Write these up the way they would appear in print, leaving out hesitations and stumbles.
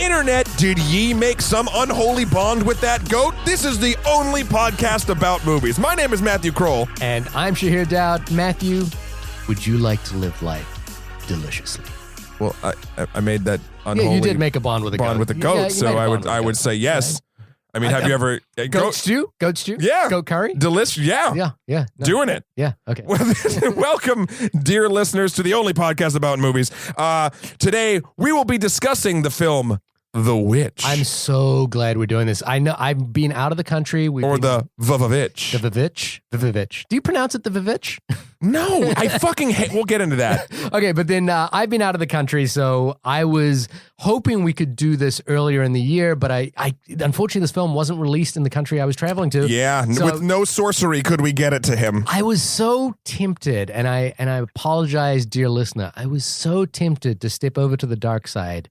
Internet, did ye make some unholy bond with that goat? This is the only podcast about movies. My name is Matthew Kroll. And I'm Shahir Dowd. Matthew, would you like to live life deliciously? Well, I made that unholy Yeah, you did make a bond with a goat. Yeah, so I would say yes. I mean, have you ever... Goat stew? Goat stew? Yeah. Goat curry? Delicious, yeah. Yeah. No. Doing it. Yeah, okay. Welcome, dear listeners, to the only podcast about movies. Today, we will be discussing the film The Witch. I'm so glad we're doing this. I know I've been out of the country. The VVitch. The VVitch. Do you pronounce it the VVitch? No, I fucking hate... We'll get into that. Okay, but then I've been out of the country, so I was hoping we could do this earlier in the year, but I unfortunately, this film wasn't released in the country I was traveling to. Yeah, so with no sorcery could we get it to him. I was so tempted, and I apologize, dear listener. I was so tempted to step over to the dark side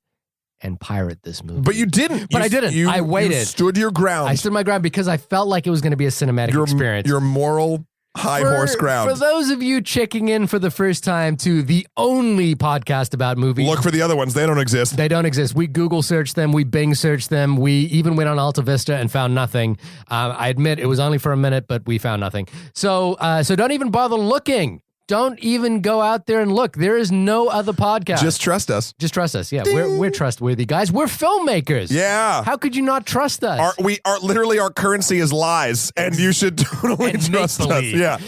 and pirate this movie. But you didn't. But I didn't. I waited. You stood your ground. I stood my ground because I felt like it was going to be a cinematic experience. Your moral horse ground. For those of you checking in for the first time to the only podcast about movies. Look for the other ones. They don't exist. They don't exist. We Google searched them. We Bing searched them. We even went on Alta Vista and found nothing. I admit it was only for a minute, but we found nothing. So don't even bother looking. Don't even go out there and look. There is no other podcast. Just trust us. Just trust us. Yeah, we're trustworthy guys. We're filmmakers. Yeah. How could you not trust us? Our currency is lies, and you should totally trust us. Yeah.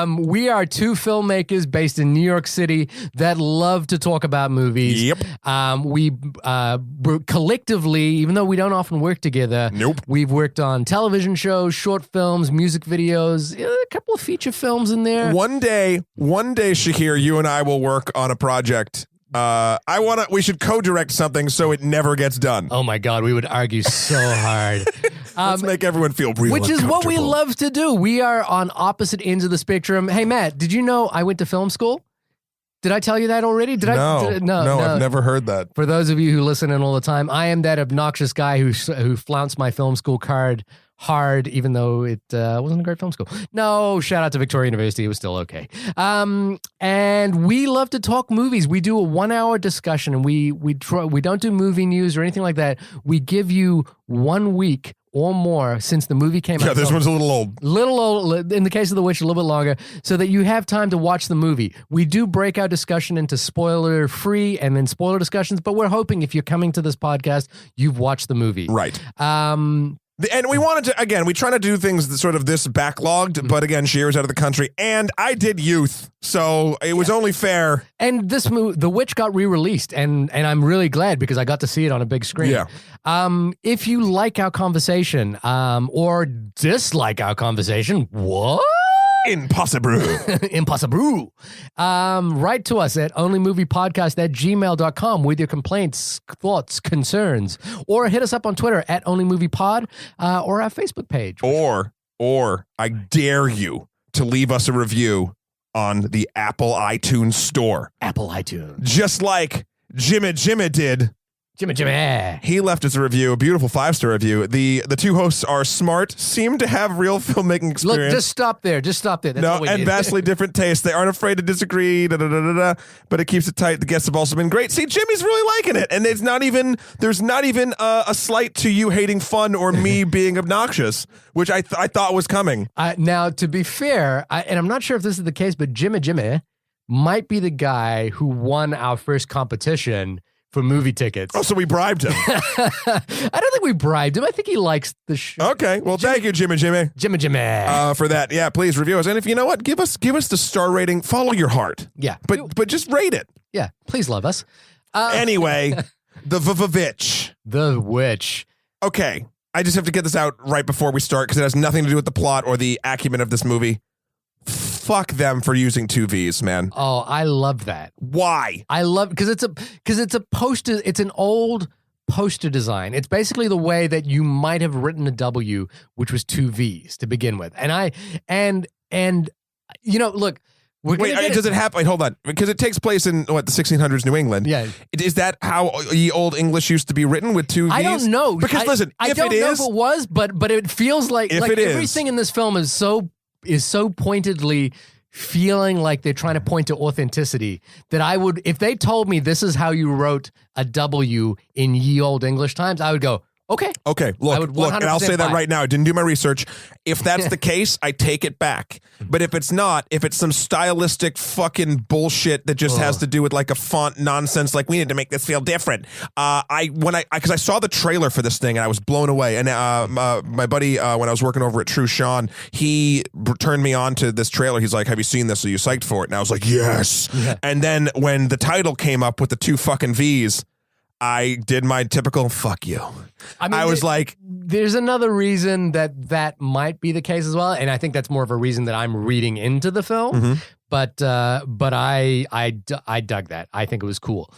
We are two filmmakers based in New York City that love to talk about movies. Yep. We collectively, even though we don't often work together, we've worked on television shows, short films, music videos, a couple of feature films in there. One day, Shahir, you and I will work on a project. We should co-direct something so it never gets done. Oh my God, we would argue so hard. Let's make everyone feel real Which is what we love to do. We are on opposite ends of the spectrum. Hey, Matt, did you know I went to film school? Did I tell you that already? No, I've never heard that. For those of you who listen in all the time, I am that obnoxious guy who flounced my film school card hard, even though it wasn't a great film school. No, shout out to Victoria University. It was still okay. And we love to talk movies. We do a 1-hour discussion, and we don't do movie news or anything like that. We give you 1 week or more since the movie came out. Yeah, this one's a little old. Little old. In the case of The Witch, a little bit longer, so that you have time to watch the movie. We do break our discussion into spoiler-free and then spoiler discussions, but we're hoping if you're coming to this podcast, you've watched the movie. Right. And we wanted to, again, we try to do things that sort of this backlogged, but again, Shahir's out of the country, and I did youth, so it was only fair. And this movie, The Witch, got re-released, and I'm really glad because I got to see it on a big screen. Yeah. If you like our conversation, or dislike our conversation, what? Impossible. Impossible. Write to us at onlymoviepodcast@gmail.com with your complaints, thoughts, concerns, or hit us up on Twitter at onlymoviepod, or our Facebook page. Or I dare you to leave us a review on the Apple iTunes store. Apple iTunes. Just like Jimmy did. Jimmy. He left us a review, a beautiful 5-star review. The two hosts are smart, seem to have real filmmaking experience. Look, just stop there. That's and vastly different tastes. They aren't afraid to disagree, but it keeps it tight. The guests have also been great. See, Jimmy's really liking it, and there's not even a slight to you hating fun or me being obnoxious, which I thought was coming. Now, to be fair, and I'm not sure if this is the case, but Jimmy might be the guy who won our first competition for movie tickets. Oh, so we bribed him. I don't think we bribed him. I think he likes the show. Okay, well, thank you, Jimmy. Jimmy. For that. Yeah, please review us. And if you know what, give us the star rating. Follow your heart. Yeah. But just rate it. Yeah, please love us. Anyway, the VVitch. The Witch. Okay, I just have to get this out right before we start because it has nothing to do with the plot or the acumen of this movie. Fuck them for using 2 V's, man. Oh, I love that. Why? I love because it's a poster. It's an old poster design. It's basically the way that you might have written a W, which was 2 V's to begin with. And you know, look. Does it happen? Wait, hold on. Because it takes place in, the 1600s New England. Yeah. Is that how the Old English used to be written with 2 V's? I don't know. Because listen, I don't know if it was, but it feels like everything in this film is so pointedly feeling like they're trying to point to authenticity, that I would, if they told me this is how you wrote a W in ye old English times, I would go, okay. Okay, look, and I'll say that right now. I didn't do my research. If that's the case, I take it back. But if it's not, if it's some stylistic fucking bullshit that just has to do with like a font nonsense, like we need to make this feel different. Because I saw the trailer for this thing and I was blown away. And my buddy, when I was working over at True Sean, he turned me on to this trailer. He's like, "Have you seen this? Are you psyched for it?" And I was like, "Yes." Yeah. And then when the title came up with the 2 fucking V's, I did my typical fuck you. I mean, I was like, there's another reason that might be the case as well, and I think that's more of a reason that I'm reading into the film. Mm-hmm. But I dug that. I think it was cool.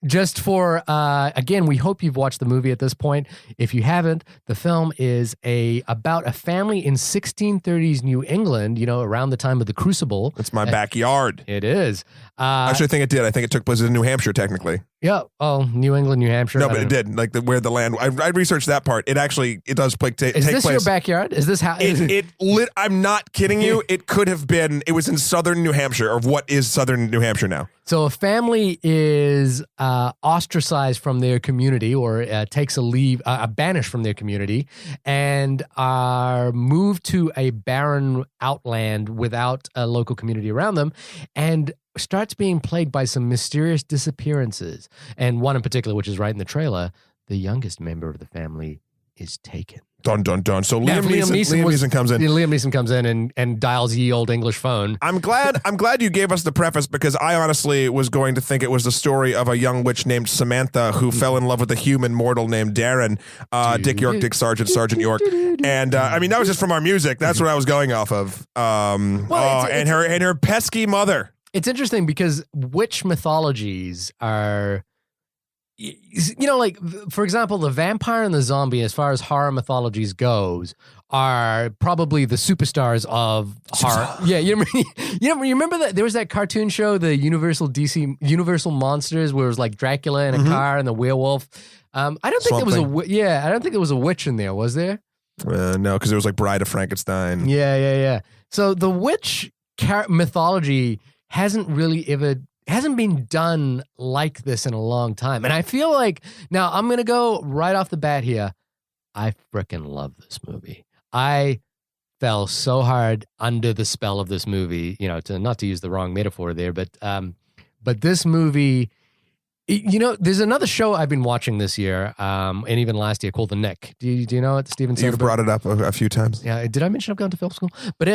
Just for again, we hope you've watched the movie at this point. If you haven't, the film is about a family in 1630s New England, around the time of the Crucible. It's my backyard. It is. Actually, I think it did. I think it took place in New Hampshire, technically. Yeah. Oh, New England, New Hampshire. No, but it did. Like where the land. I researched that part. It does take place. Is this your backyard? Is this how? I'm not kidding you. It could have been. It was in southern New Hampshire, or what is southern New Hampshire now. So a family is ostracized from their community, or takes a leave, banished from their community, and are moved to a barren outland without a local community around them, and starts being plagued by some mysterious disappearances. And one in particular, which is right in the trailer, the youngest member of the family is taken. Dun, dun, dun. So Liam Neeson comes in. Liam Neeson comes in and dials ye old English phone. I'm glad you gave us the preface, because I honestly was going to think it was the story of a young witch named Samantha who fell in love with a human mortal named Darren. Dick York, Dick Sargent, Sergeant York. And I mean, that was just from our music. That's what I was going off of. And her pesky mother. It's interesting because witch mythologies are, like, for example, the vampire and the zombie, as far as horror mythologies goes, are probably the superstars of horror. Yeah, you remember that there was that cartoon show, the Universal Monsters, where it was like Dracula in a car and the werewolf. I don't think there was I don't think there was a witch in there, was there? No, because there was like Bride of Frankenstein. Yeah. So the witch mythology hasn't been done like this in a long time. And I feel like, now I'm going to go right off the bat here, I freaking love this movie. I fell so hard under the spell of this movie, not to use the wrong metaphor there, but this movie, there's another show I've been watching this year, and even last year, called The Nick. Do you know it, Steven Soderbergh? You've brought it up a few times. Yeah, did I mention I've gone to film school? But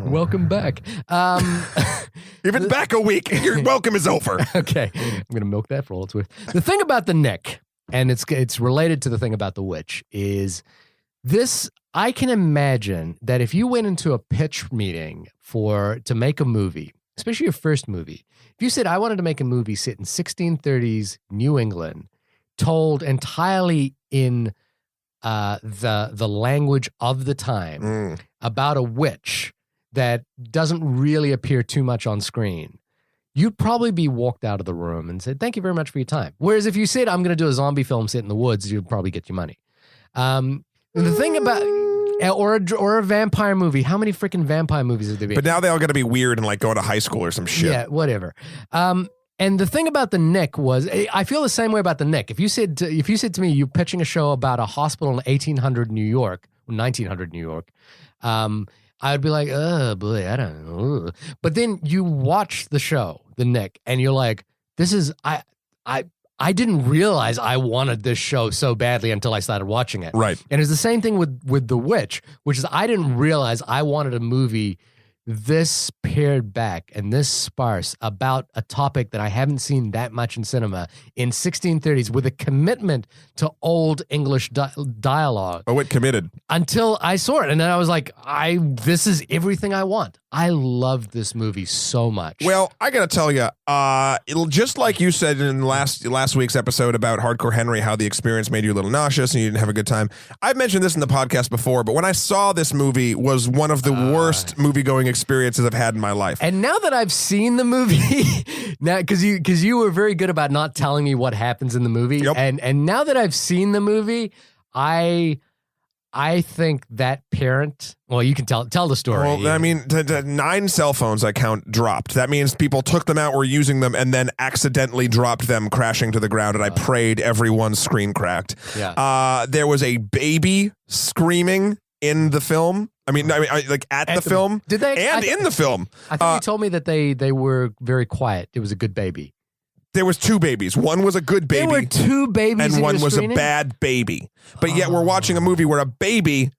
welcome back. You've been back a week. Your welcome is over. Okay, I'm gonna milk that for all it's worth. The thing about The Nick, and it's related to the thing about The Witch, is this. I can imagine that if you went into a pitch meeting to make a movie, especially your first movie, if you said, I wanted to make a movie set in 1630s New England, told entirely in the language of the time, about a witch that doesn't really appear too much on screen, you'd probably be walked out of the room and said, thank you very much for your time. Whereas if you said, I'm going to do a zombie film set in the woods, you'd probably get your money. And the thing about... Or a vampire movie. How many freaking vampire movies have there been? But now they all got to be weird and like go to high school or some shit. Yeah, whatever. And the thing about The Nick was, I feel the same way about The Nick. If you said to me, you're pitching a show about a hospital in 1900 New York, I would be like, oh boy, I don't know. But then you watch the show, The Nick, and you're like, this is I didn't realize I wanted this show so badly until I started watching it. Right. And it's the same thing with The Witch, which is I didn't realize I wanted a movie this pared back and this sparse about a topic that I haven't seen that much in cinema in 1630s, with a commitment to old English dialogue. Oh, it committed. Until I saw it. And then I was like, this is everything I want. I love this movie so much. Well, I got to tell you, just like you said in last week's episode about Hardcore Henry, how the experience made you a little nauseous and you didn't have a good time. I've mentioned this in the podcast before, but when I saw this movie, was one of the worst movie-going experiences I've had in my life. And now that I've seen the movie, now because you were very good about not telling me what happens in the movie, yep. and now that I've seen the movie, I I think that parent. Well, you can tell the story. Well, I mean, 9 cell phones I count dropped. That means people took them out, were using them, and then accidentally dropped them, crashing to the ground. And I prayed everyone's screen cracked. Yeah. There was a baby screaming in the film. I mean, like at the film. Did they? And in the film. I think you told me that they were very quiet. It was a good baby. There was 2 babies. One was a good baby. There were 2 babies and in one your was screening? a bad baby. But yet we're watching a movie where a baby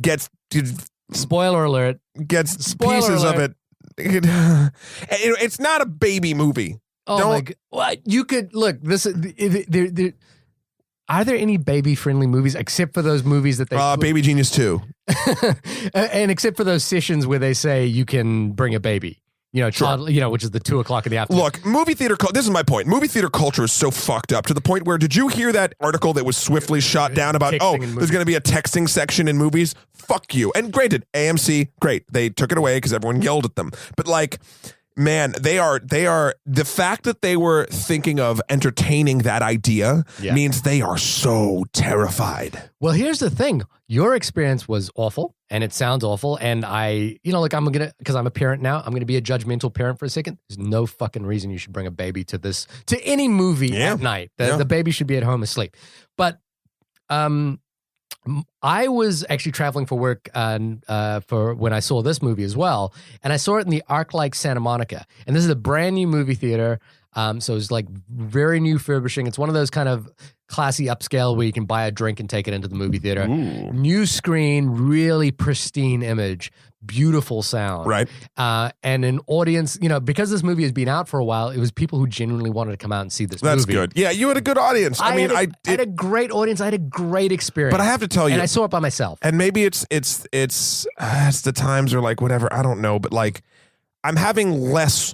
gets Spoiler alert. Spoiler pieces alert. of it. It's not a baby movie. Oh my god! Well, you could look. Are there any baby-friendly movies except for those movies that they Baby Genius 2. and except for those sessions where they say you can bring a baby, child, which is the 2:00 in the afternoon. Look, movie theater. This is my point. Movie theater culture is so fucked up to the point where, did you hear that article that was swiftly shot down about? There's going to be a texting section in movies. Fuck you. And granted, AMC, great. They took it away because everyone yelled at them. But like, man, they are the fact that they were thinking of entertaining that idea means they are so terrified. Well, here's the thing. Your experience was awful and it sounds awful. And because I'm a parent now, I'm going to be a judgmental parent for a second. There's no fucking reason you should bring a baby to any movie at night. The baby should be at home asleep. But, I was actually traveling for work for when I saw this movie as well, and I saw it in the ArcLight Santa Monica. And this is a brand new movie theater, so it's like very new furbishing. It's one of those kind of classy upscale where you can buy a drink and take it into the movie theater. Ooh. New screen, really pristine image, beautiful sound. Right. And an audience, because this movie has been out for a while, it was people who genuinely wanted to come out and see this movie. That's good. Yeah, you had a good audience. I had a great audience. I had a great experience. But I have to tell you, and I saw it by myself. And maybe it's the times or like whatever. I don't know, but like I'm having less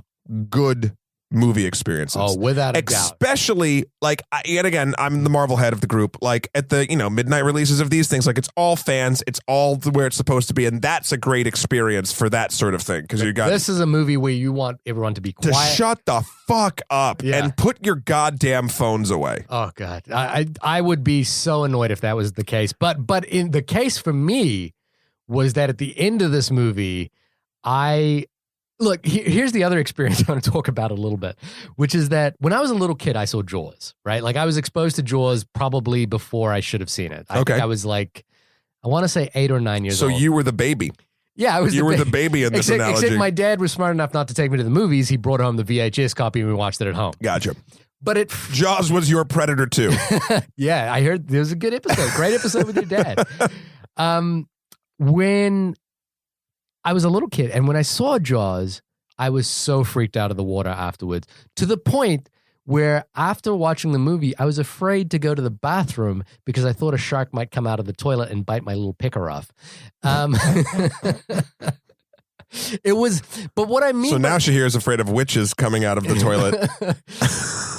good movie experiences. Oh, without a doubt. Especially like yet again, I'm the Marvel head of the group. Like at the midnight releases of these things, like it's all fans, it's all where it's supposed to be, and that's a great experience for that sort of thing because you got this is a movie where you want everyone to be quiet, to shut the fuck up and put your goddamn phones away. Oh god, I would be so annoyed if that was the case. But in the case for me was that at the end of this movie, Look, here's the other experience I want to talk about a little bit, which is that when I was a little kid, I saw Jaws, right? Like I was exposed to Jaws probably before I should have seen it. I think I was like, I want to say 8 or 9 years old. So you were the baby. Yeah, I was. You were the baby in this analogy. Except my dad was smart enough not to take me to the movies. He brought home the VHS copy and we watched it at home. Gotcha. But Jaws was your Predator too. Yeah, I heard there was a good episode. Great episode with your dad. When I was a little kid, and when I saw Jaws, I was so freaked out of the water afterwards, to the point where after watching the movie, I was afraid to go to the bathroom because I thought a shark might come out of the toilet and bite my little picker off. It was, but what I mean. So now Shahir is afraid of witches coming out of the toilet.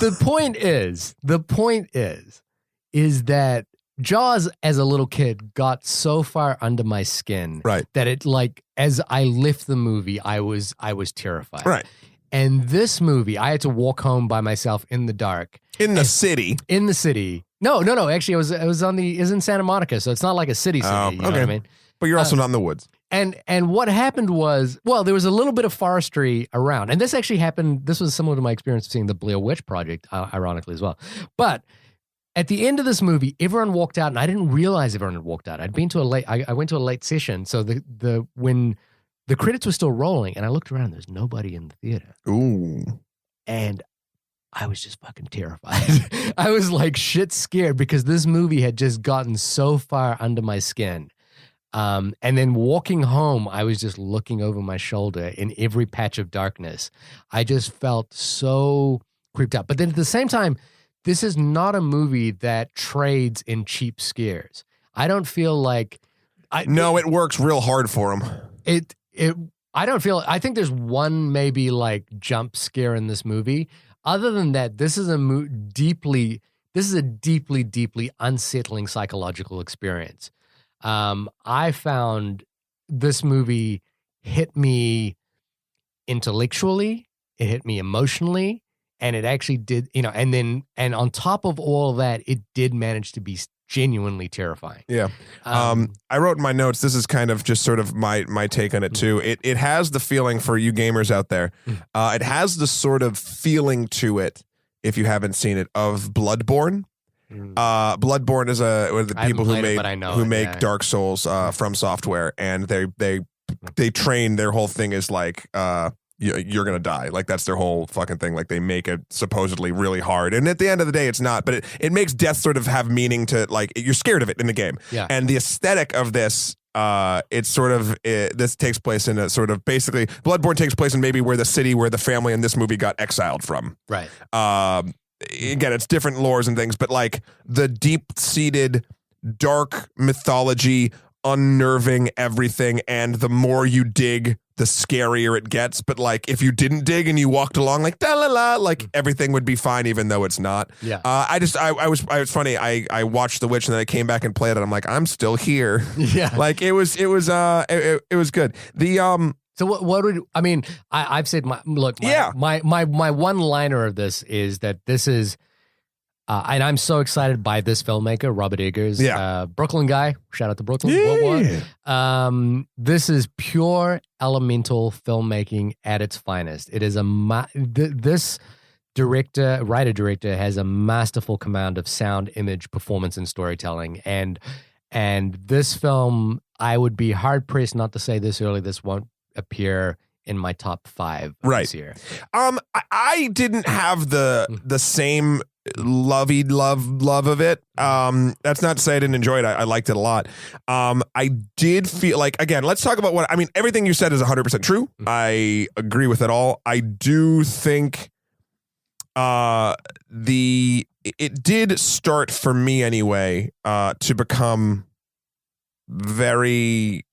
The point is that Jaws as a little kid got so far under my skin that it as I left the movie, I was terrified. Right. And this movie, I had to walk home by myself in the dark. In the city. In the city. No. Actually, it was in Santa Monica, so it's not like a city. You know what I mean? But you're also not in the woods. And what happened was, there was a little bit of forestry around. And this actually happened, this was similar to my experience of seeing the Blair Witch Project, ironically as well. But at the end of this movie, everyone walked out, and I didn't realize everyone had walked out. I went to a late session, so when the credits were still rolling, and I looked around, there's nobody in the theater. Ooh. And I was just fucking terrified. I was like shit scared because this movie had just gotten so far under my skin. And then walking home, I was just looking over my shoulder in every patch of darkness. I just felt so creeped out. But then at the same time, this is not a movie that trades in cheap scares. I don't feel like... it works real hard for them. I think there's one maybe like jump scare in this movie. Other than that, this is a deeply, deeply unsettling psychological experience. I found this movie hit me intellectually, it hit me emotionally, and it actually did, and on top of all of that, it did manage to be genuinely terrifying. Yeah. I wrote in my notes, this is kind of just sort of my take on it too. It has the feeling, for you gamers out there, it has the sort of feeling to it, if you haven't seen it, of Bloodborne. Bloodborne is one of the people who make Dark Souls from Software, and they train, their whole thing is like you're gonna die, like that's their whole fucking thing, like they make it supposedly really hard, and at the end of the day it's not, but it makes death sort of have meaning to, like, you're scared of it in the game. And the aesthetic of this, it's sort of this takes place in a sort of, basically Bloodborne takes place in maybe where the city where the family in this movie got exiled from. Right. Again, it's different lores and things, but like the deep-seated dark mythology, unnerving everything, and the more you dig, the scarier it gets. But like, if you didn't dig and you walked along like da la la, like everything would be fine, even though it's not. Yeah. I was funny. I watched The Witch and then I came back and played it. I'm like, I'm still here. Yeah. Like it was good. So what would, I mean, I've said my one liner of this is that this is, and I'm so excited by this filmmaker, Robert Eggers, Brooklyn guy. Shout out to Brooklyn. This is pure elemental filmmaking at its finest. It is this writer-director has a masterful command of sound, image, performance, and storytelling. And this film, I would be hard-pressed not to say this early, this won't appear in my top 5 this year. I didn't have the same love of it. That's not to say I didn't enjoy it. I liked it a lot. I did feel like, again, let's talk about everything you said is 100% true. I agree with it all. I do think it did start, for me anyway, to become very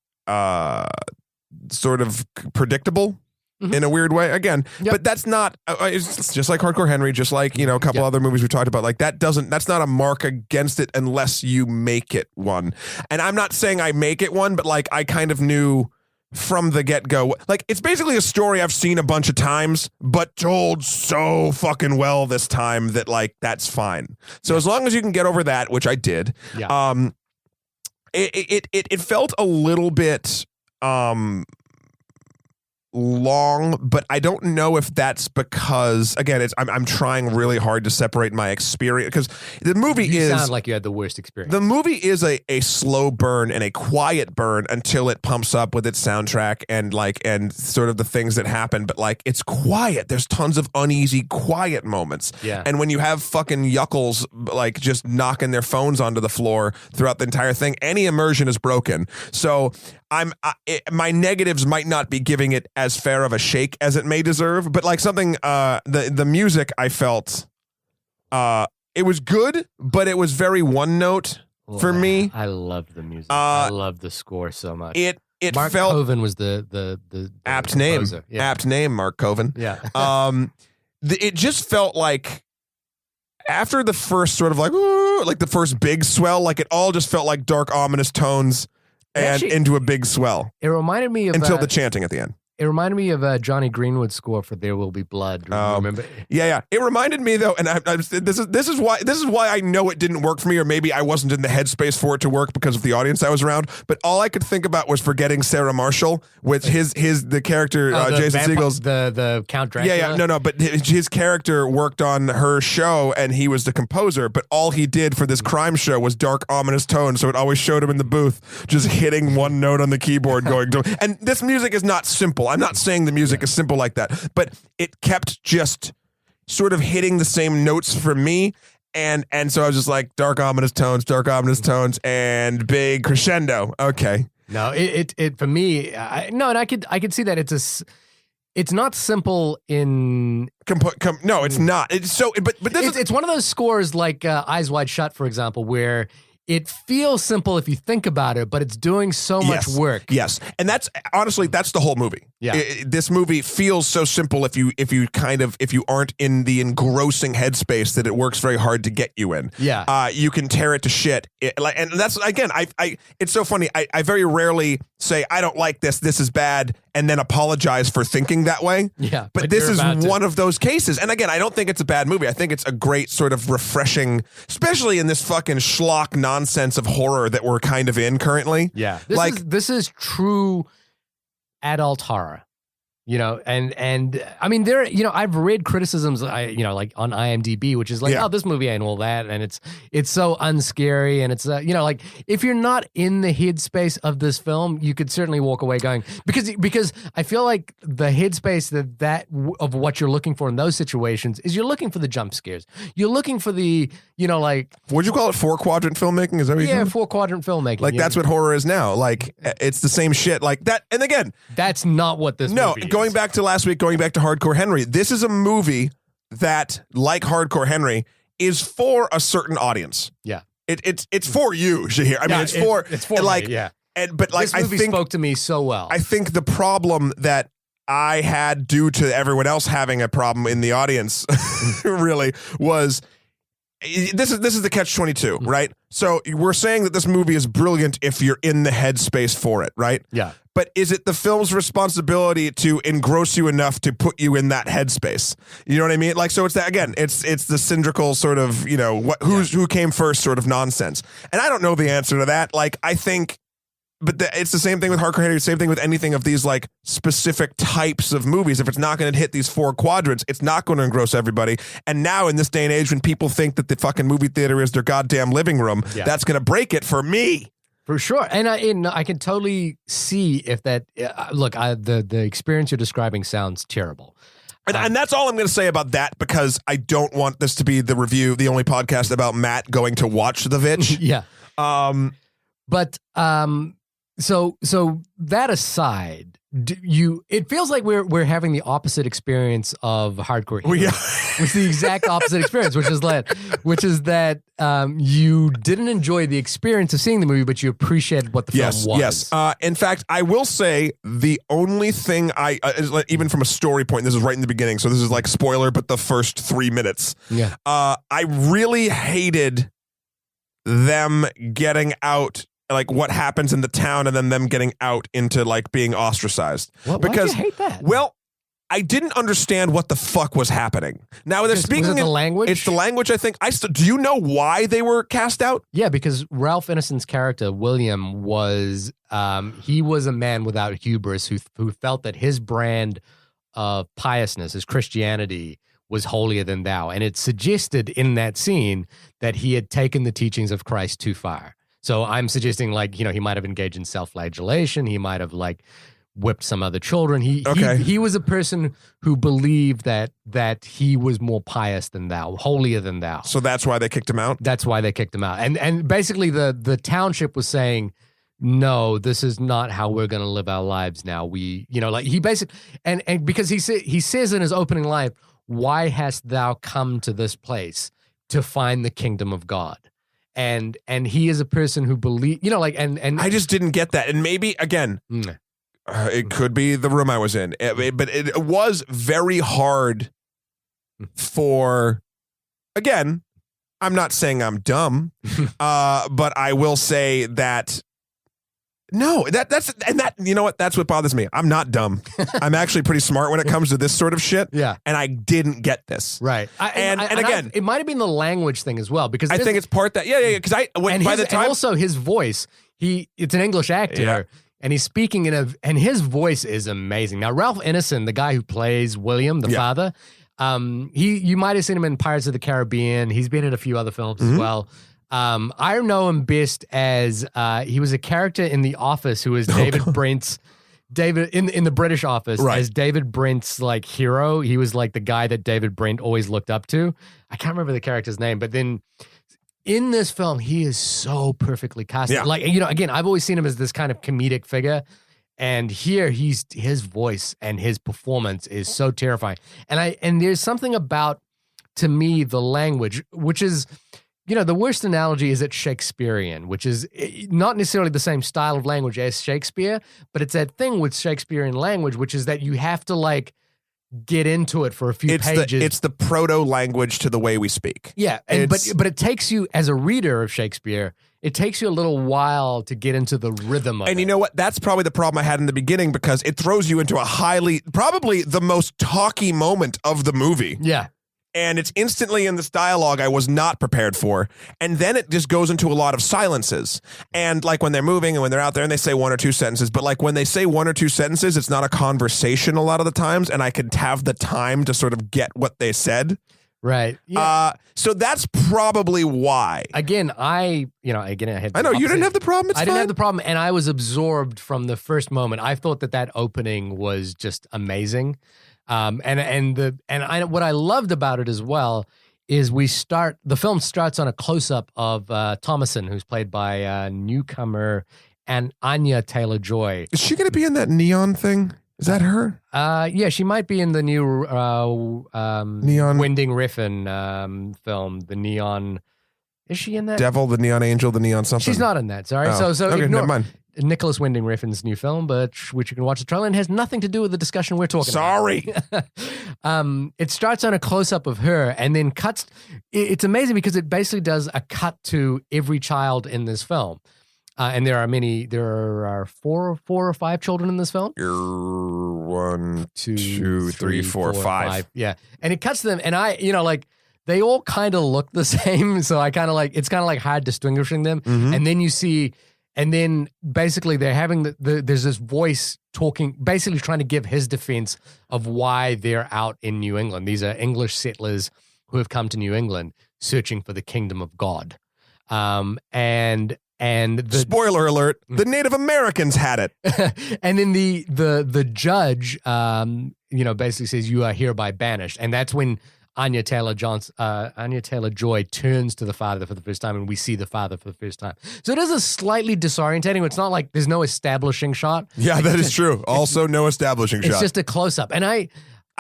sort of predictable in a weird way again. But that's not, it's just like Hardcore Henry, just like, a couple other movies we talked about, like that's not a mark against it unless you make it one. And I'm not saying I make it one, but like I kind of knew from the get-go, like it's basically a story I've seen a bunch of times, but told so fucking well this time that like that's fine. So as long as you can get over that, which I did, it felt a little bit long, but I don't know if that's because, again, I'm trying really hard to separate my experience, because the movie sound like you had the worst experience. The movie is a slow burn and a quiet burn until it pumps up with its soundtrack and sort of the things that happen, but like it's quiet. There's tons of uneasy quiet moments. And when you have fucking yuckles like just knocking their phones onto the floor throughout the entire thing, any immersion is broken. So my negatives might not be giving it as fair of a shake as it may deserve, but like something, the music, I felt, it was good, but it was very one note for me. I loved the music. I loved the score so much. Mark felt Coven was the apt name. Apt name, Mark Coven. It just felt like after the first sort of like the first big swell, like it all just felt like dark, ominous tones. And into a big swell. It reminded me of until the chanting at the end. It reminded me of Johnny Greenwood's score for "There Will Be Blood." Remember? Yeah. It reminded me though, and this is why I know it didn't work for me, or maybe I wasn't in the headspace for it to work because of the audience I was around. But all I could think about was forgetting Sarah Marshall with the character Jason Segel's the Count Dracula. No, but his character worked on her show and he was the composer. But all he did for this crime show was dark, ominous tones, so it always showed him in the booth just hitting one note on the keyboard, going. And this music is not simple. I'm not saying the music is simple like that, but it kept just sort of hitting the same notes for me. And so I was just like, dark, ominous tones, and big crescendo. Okay. No, it for me, and I could see that it's not simple in. No, it's not. It's so, but it's one of those scores like Eyes Wide Shut, for example, where it feels simple if you think about it, but it's doing so much work. Yes, and that's honestly that's the whole movie. This movie feels so simple if you aren't in the engrossing headspace that it works very hard to get you in. You can tear it to shit. And that's again, it's so funny. I very rarely say I don't like this. This is bad, and then apologize for thinking that way. But this is one of those cases. And again, I don't think it's a bad movie. I think it's a great sort of refreshing, especially in this fucking schlock nonsense of horror that we're kind of in currently. Yeah. Like- This is true adult horror. You know, and I mean, there, you know, I've read criticisms, you know, like on IMDb, which is like, Yeah. oh, this movie ain't all that, and it's so unscary, and it's, you know, like if you're not in the headspace of this film, you could certainly walk away going, because I feel like the headspace of what you're looking for in those situations is you're looking for the jump scares, you're looking for the, you know, like, Would you call it 4-quadrant filmmaking? Is that what you yeah, call it? 4-quadrant filmmaking. Like, that's what horror is now. Like, it's the same shit. Like that. And again, that's not what this movie is. Going back to last week, going back to Hardcore Henry, this is a movie that, like Hardcore Henry, is for a certain audience. Yeah. It's for you, Shahir. I mean, it's for like, yeah. But like, this movie spoke to me so well. I think the problem that I had due to everyone else having a problem in the audience really was, this is the catch-22, right? So we're saying that this movie is brilliant if you're in the headspace for it, right? Yeah. But is it the film's responsibility to engross you enough to put you in that headspace? You know what I mean? Like, so it's that, again, it's the cylindrical sort of, you know, who came first sort of nonsense. And I don't know the answer to that. Like, I think, but it's the same thing with Hardcore Henry, same thing with anything of these like specific types of movies. If it's not going to hit these 4 quadrants, it's not going to engross everybody. And now in this day and age, when people think that the fucking movie theater is their goddamn living room, that's going to break it for me. For sure. And I can totally see if that, look, the experience you're describing sounds terrible. And that's all I'm going to say about that, because I don't want this to be the only podcast about Matt going to watch The Vitch. Yeah. So that aside, it feels like we're having the opposite experience of Hardcore Henry, which is the exact opposite experience, which is that you didn't enjoy the experience of seeing the movie, but you appreciated what the film was. Yes. In fact, I will say the only thing even from a story point, this is right in the beginning, so this is like spoiler, but the first 3 minutes. Yeah. I really hated them getting out, like what happens in the town, and then them getting out into like being ostracized. Why'd you hate that? Well, I didn't understand what the fuck was happening. Now they're speaking was it the language. It's the language, I think. Do you know why they were cast out? Yeah, because Ralph Ineson's character William was he was a man without hubris who felt that his brand of piousness, his Christianity, was holier than thou, and it suggested in that scene that he had taken the teachings of Christ too far. So I'm suggesting, like, you know, he might have engaged in self-flagellation. He might have like whipped some other children. He was a person who believed that he was more pious than thou, holier than thou. So that's why they kicked him out? That's why they kicked him out. And basically the township was saying, no, this is not how we're going to live our lives now. We, you know, like he basically, and because he says in his opening line, why hast thou come to this place to find the kingdom of God? And he is a person who believes, you know, like, and I just didn't get that. And maybe, again, it could be the room I was in, but it was very hard for, again, I'm not saying I'm dumb, but I will say that, no, that's you know what? That's what bothers me. I'm not dumb. I'm actually pretty smart when it comes to this sort of shit. Yeah. And I didn't get this. Right. And again, it might have been the language thing as well, because I think it's part that, because and also his voice, it's an English actor, and he's speaking and his voice is amazing. Now, Ralph Ineson, the guy who plays William, the father, you might have seen him in Pirates of the Caribbean. He's been in a few other films as well. I know him best as he was a character in The Office who was David Brent's in the British Office as David Brent's like hero. He was like the guy that David Brent always looked up to. I can't remember the character's name, but then in this film, he is so perfectly cast. Yeah. Like, you know, again, I've always seen him as this kind of comedic figure. And here his voice and his performance is so terrifying. And there's something about, to me, the language, which is, you know, the worst analogy is it's Shakespearean, which is not necessarily the same style of language as Shakespeare, but it's that thing with Shakespearean language, which is that you have to like get into it for a few pages. It's the proto language to the way we speak. Yeah, but it takes you, as a reader of Shakespeare, it takes you a little while to get into the rhythm of it. And you know what? That's probably the problem I had in the beginning, because it throws you into probably the most talky moment of the movie. Yeah. and it's instantly in this dialogue I was not prepared for. And then it just goes into a lot of silences. And like when they're moving and when they're out there and they say one or two sentences, but like when they say one or two sentences, it's not a conversation a lot of the times. And I could have the time to sort of get what they said. Right. Yeah. So that's probably why. Again, I had. I know you didn't have the problem. I didn't have the problem, and I was absorbed from the first moment. I thought that opening was just amazing, what I loved about it as well is the film starts on a close up of Thomason, who's played by newcomer and Anya Taylor-Joy. Is she going to be in that neon thing? Is that her? Yeah, she might be in the new Neon Winding Refn film. The Neon. Is she in that? Devil, the Neon Angel, the Neon something. She's not in that. Sorry. Oh. So okay, ignore never mind. Nicholas Winding Refn's new film, which you can watch the trailer and has nothing to do with the discussion we're talking Sorry. about. It starts on a close up of her and then cuts. It's amazing because it basically does a cut to every child in this film. And there are four or five children in this film. One, two, three, four, five. Yeah. And it cuts to them. And they all kind of look the same. So it's kind of like hard distinguishing them. Mm-hmm. And then you see, and then basically they're having there's this voice talking, basically trying to give his defense of why they're out in New England. These are English settlers who have come to New England searching for the kingdom of God. And the spoiler alert, the Native Americans had it. And then the judge, basically says you are hereby banished, and that's when Anya Taylor-Joy turns to the father for the first time, and we see the father for the first time. So it is a slightly disorientating. It's not like there's no establishing shot. Yeah, that is true. Also, no establishing shot. It's just a close up, and I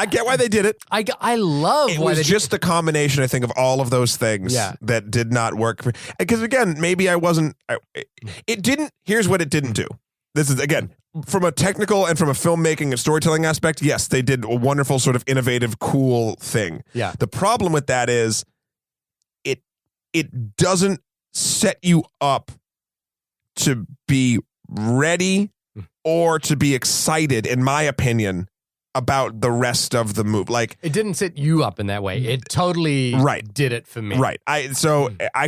get why they did it. I love why they did it. It was just the combination, I think, of all of those things that did not work. Because again, maybe I wasn't. It didn't. Here's what it didn't do. This is, again, from a technical and from a filmmaking and storytelling aspect, yes, they did a wonderful, sort of innovative, cool thing. Yeah. The problem with that is it doesn't set you up to be ready or to be excited, in my opinion, about the rest of the movie. Like, it didn't set you up in that way. It totally did it for me. Right. I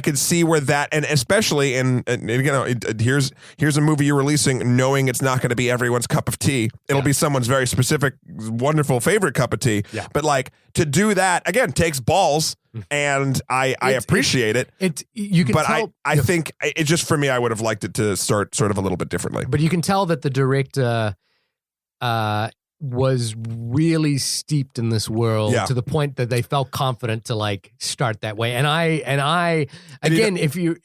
could see where that, and especially and here's a movie you're releasing knowing it's not going to be everyone's cup of tea. It'll be someone's very specific, wonderful favorite cup of tea. Yeah. But like, to do that again takes balls, and I appreciate it. You can tell, I think it just, for me, I would have liked it to start sort of a little bit differently. But you can tell that the director was really steeped in this world to the point that they felt confident to like start that way. And I again, if you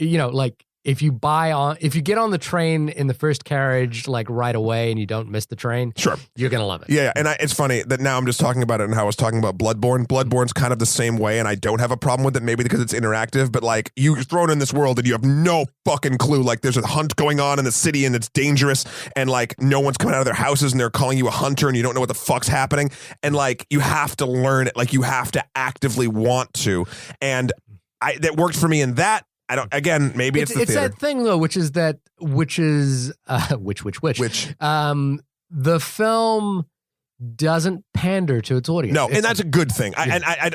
get on the train in the first carriage like right away and you don't miss the train, sure, you're gonna love it. Yeah, and it's funny that now I'm just talking about it and how I was talking about Bloodborne. Bloodborne's kind of the same way, and I don't have a problem with it, maybe because it's interactive, but like, you're thrown in this world and you have no fucking clue. Like, there's a hunt going on in the city and it's dangerous, and like no one's coming out of their houses and they're calling you a hunter and you don't know what the fuck's happening, and like you have to learn it, like you have to actively want to, and that worked for me in that. I don't. Again, maybe it's the theater. That thing though, which is the film doesn't pander to its audience. No, and that's a good thing.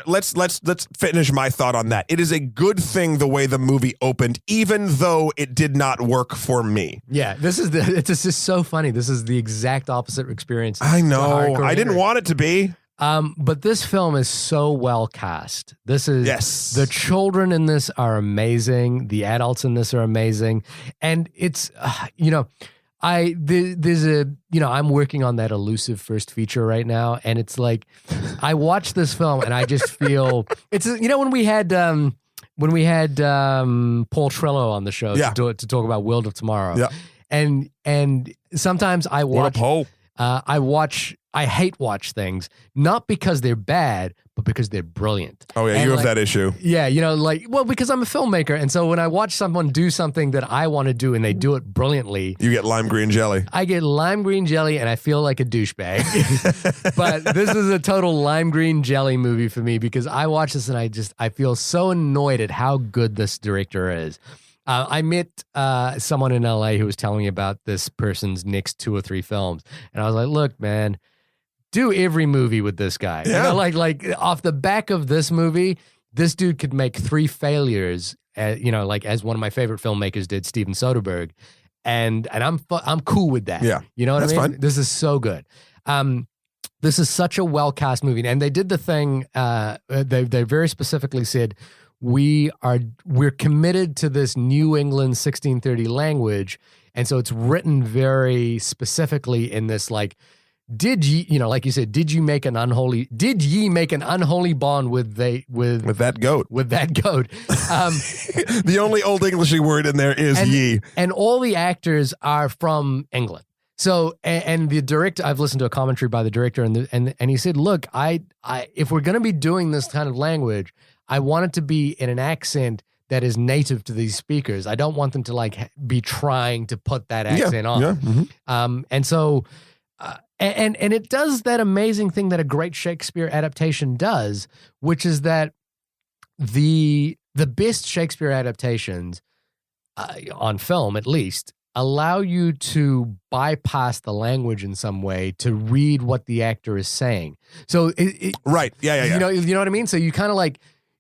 Let's finish my thought on that. It is a good thing the way the movie opened, even though it did not work for me. Yeah, it's just so funny. This is the exact opposite experience. I know. I didn't want it to be. But this film is so well cast. The children in this are amazing. The adults in this are amazing. And it's, I'm working on that elusive first feature right now. And it's like, I watch this film and I just feel it's, when we had Paul Trello on the show to talk about World of Tomorrow. Yeah. And sometimes I watch, I hate watch things, not because they're bad, but because they're brilliant. Oh, yeah, and you have that issue. Yeah, because I'm a filmmaker. And so when I watch someone do something that I want to do and they do it brilliantly, you get lime green jelly. I get lime green jelly and I feel like a douchebag. But this is a total lime green jelly movie for me because I watch this and I feel so annoyed at how good this director is. I met someone in LA who was telling me about this person's next 2 or 3 films. And I was like, look, man, do every movie with this guy. Yeah. You know, like off the back of this movie, this dude could make 3 failures. You know, like as one of my favorite filmmakers did, Steven Soderbergh, and I'm cool with that. Yeah, you know what I mean. fine. This is so good. This is such a well cast movie, and they did the thing. They very specifically said we're committed to this New England 1630 language, and so it's written very specifically in this like. Did ye, you know, like you said, did ye make an unholy bond with that goat? With that goat. The only Old Englishy word in there is ye. And all the actors are from England. So, and the director, I've listened to a commentary by the director, and he said, look, I if we're going to be doing this kind of language, I want it to be in an accent that is native to these speakers. I don't want them to like be trying to put that accent on. Yeah. Mm-hmm. And so, and it does that amazing thing that a great Shakespeare adaptation does, which is that the best Shakespeare adaptations on film, at least, allow you to bypass the language in some way to read what the actor is saying. So, right, yeah. You know what I mean. So you kind of like,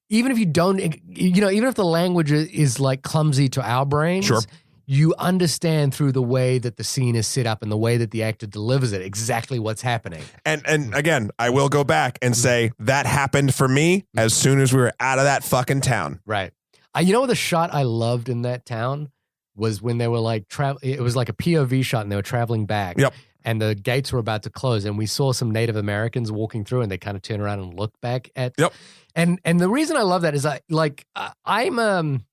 even if you don't, even if the language is like clumsy to our brains. Sure. You understand through the way that the scene is set up and the way that the actor delivers it exactly what's happening. And again, I will go back and say that happened for me as soon as we were out of that fucking town. Right. You know the shot I loved in that town was when they were like it was like a POV shot and they were traveling back. Yep. And the gates were about to close and we saw some Native Americans walking through and they kind of turn around and look back at. Yep. And the reason I love that is I'm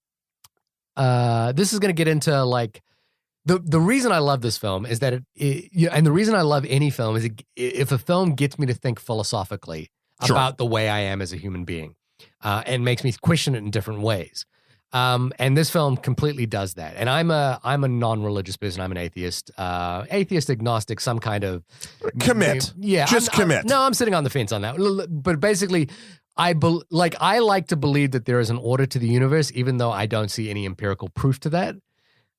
this is going to get into like the reason I love this film is that and the reason I love any film is if a film gets me to think philosophically about the way I am as a human being, and makes me question it in different ways. And this film completely does that. And I'm a non-religious person. I'm an atheist, agnostic, some kind of commit. Yeah, commit. I'm sitting on the fence on that. But basically, I like to believe that there is an order to the universe, even though I don't see any empirical proof to that.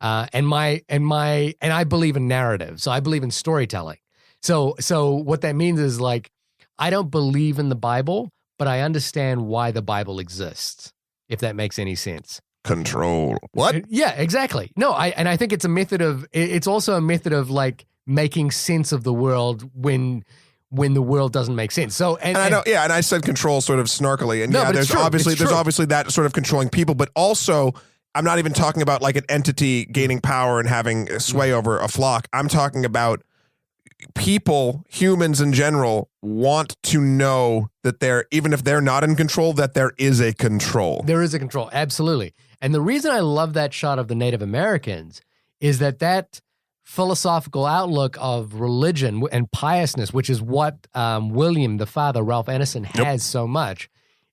And I believe in narrative, so I believe in storytelling. So what that means is like I don't believe in the Bible, but I understand why the Bible exists. If that makes any sense. Control. What? Yeah, exactly. No, I think it's a method of. It's also a method of like making sense of the world when the world doesn't make sense. So and I know, yeah, and I said control sort of snarkily, and no, yeah, there's obviously that sort of controlling people, but also I'm not even talking about like an entity gaining power and having sway over a flock. I'm talking about people, humans in general, want to know that even if they're not in control, that there is a control. There is a control, absolutely. And the reason I love that shot of the Native Americans is that philosophical outlook of religion and piousness, which is what William, the father, Ralph Anderson, has so much,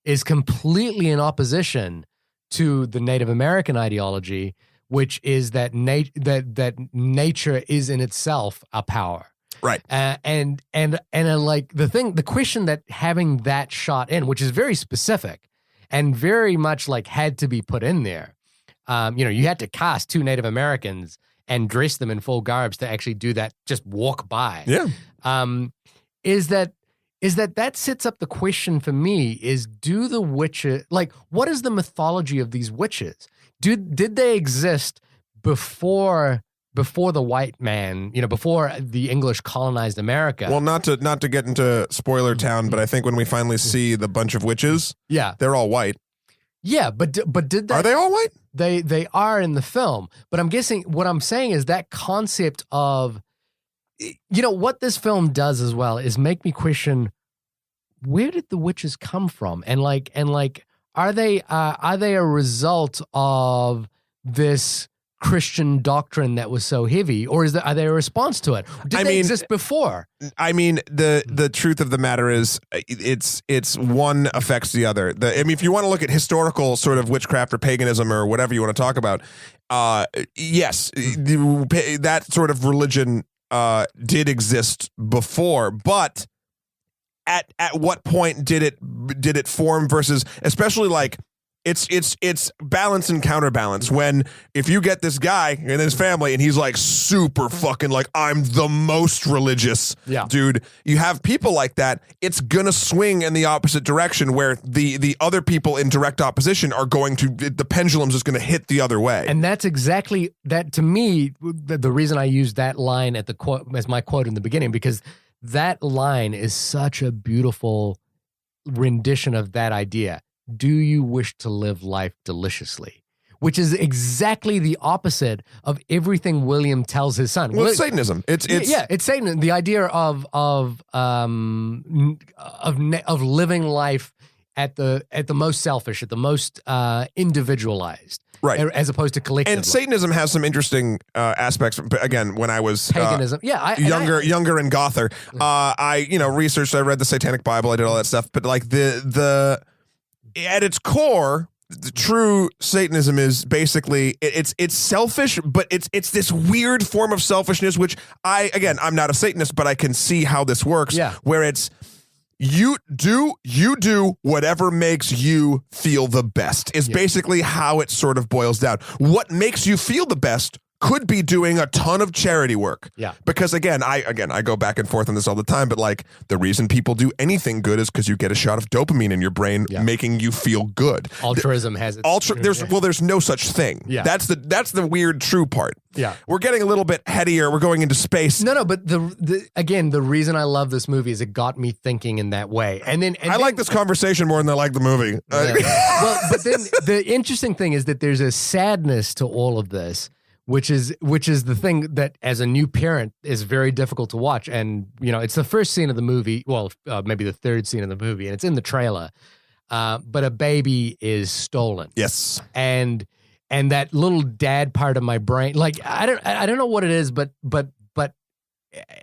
is completely in opposition to the Native American ideology, which is that nature is in itself a power. Right. And like the question that having that shot in, which is very specific and very much like had to be put in there. You had to cast 2 Native Americans and dress them in full garbs to actually do that, just walk by. Yeah. Is that sets up the question for me is, do the witches, like, what is the mythology of these witches? Did they exist before the white man, before the English colonized America? Well, not to get into spoiler town, but I think when we finally see the bunch of witches, they're all white. Yeah, but did they? Are they all white? They are in the film, but I'm guessing what I'm saying is that concept of, what this film does as well is make me question, where did the witches come from, and are they a result of this Christian doctrine that was so heavy, or are they a response to it? Did they exist before? I mean, the truth of the matter is, it's one affects the other. If you want to look at historical sort of witchcraft or paganism or whatever you want to talk about, yes, that sort of religion did exist before, but at what point did it form versus, especially like it's balance and counterbalance. When if you get this guy and his family and he's like super fucking like I'm the most religious dude, you have people like that, it's gonna swing in the opposite direction where the other people in direct opposition are going to, the pendulum's just gonna hit the other way. And that's exactly that to me, the reason I used that line at the quote as my quote in the beginning, because that line is such a beautiful rendition of that idea. Do you wish to live life deliciously? Which is exactly the opposite of everything William tells his son. Well, it's Satanism. It's Satanism. The idea of living life at the most selfish, at the most individualized, right, as opposed to collective. And Satanism has some interesting aspects. Again, when I was paganism, younger and gother, I researched. I read the Satanic Bible. I did all that stuff. But like the at its core, the true Satanism is basically it's selfish, but it's this weird form of selfishness, which I'm not a Satanist, but I can see how this works. Yeah. Where it's you do whatever makes you feel the best is basically how it sort of boils down. What makes you feel the best could be doing a ton of charity work. Yeah. Because I go back and forth on this all the time, but like the reason people do anything good is because you get a shot of dopamine in your brain making you feel good. Altruism has its there's no such thing. Yeah. That's the weird true part. Yeah. We're getting a little bit headier. We're going into space. No, but the reason I love this movie is it got me thinking in that way. And then I like this conversation more than I like the movie. Well, but then the interesting thing is that there's a sadness to all of this, which is the thing that as a new parent is very difficult to watch. And, it's the first scene of the movie. Well, maybe the third scene of the movie, and it's in the trailer. But a baby is stolen. Yes. And that little dad part of my brain, like, I don't know what it is, but,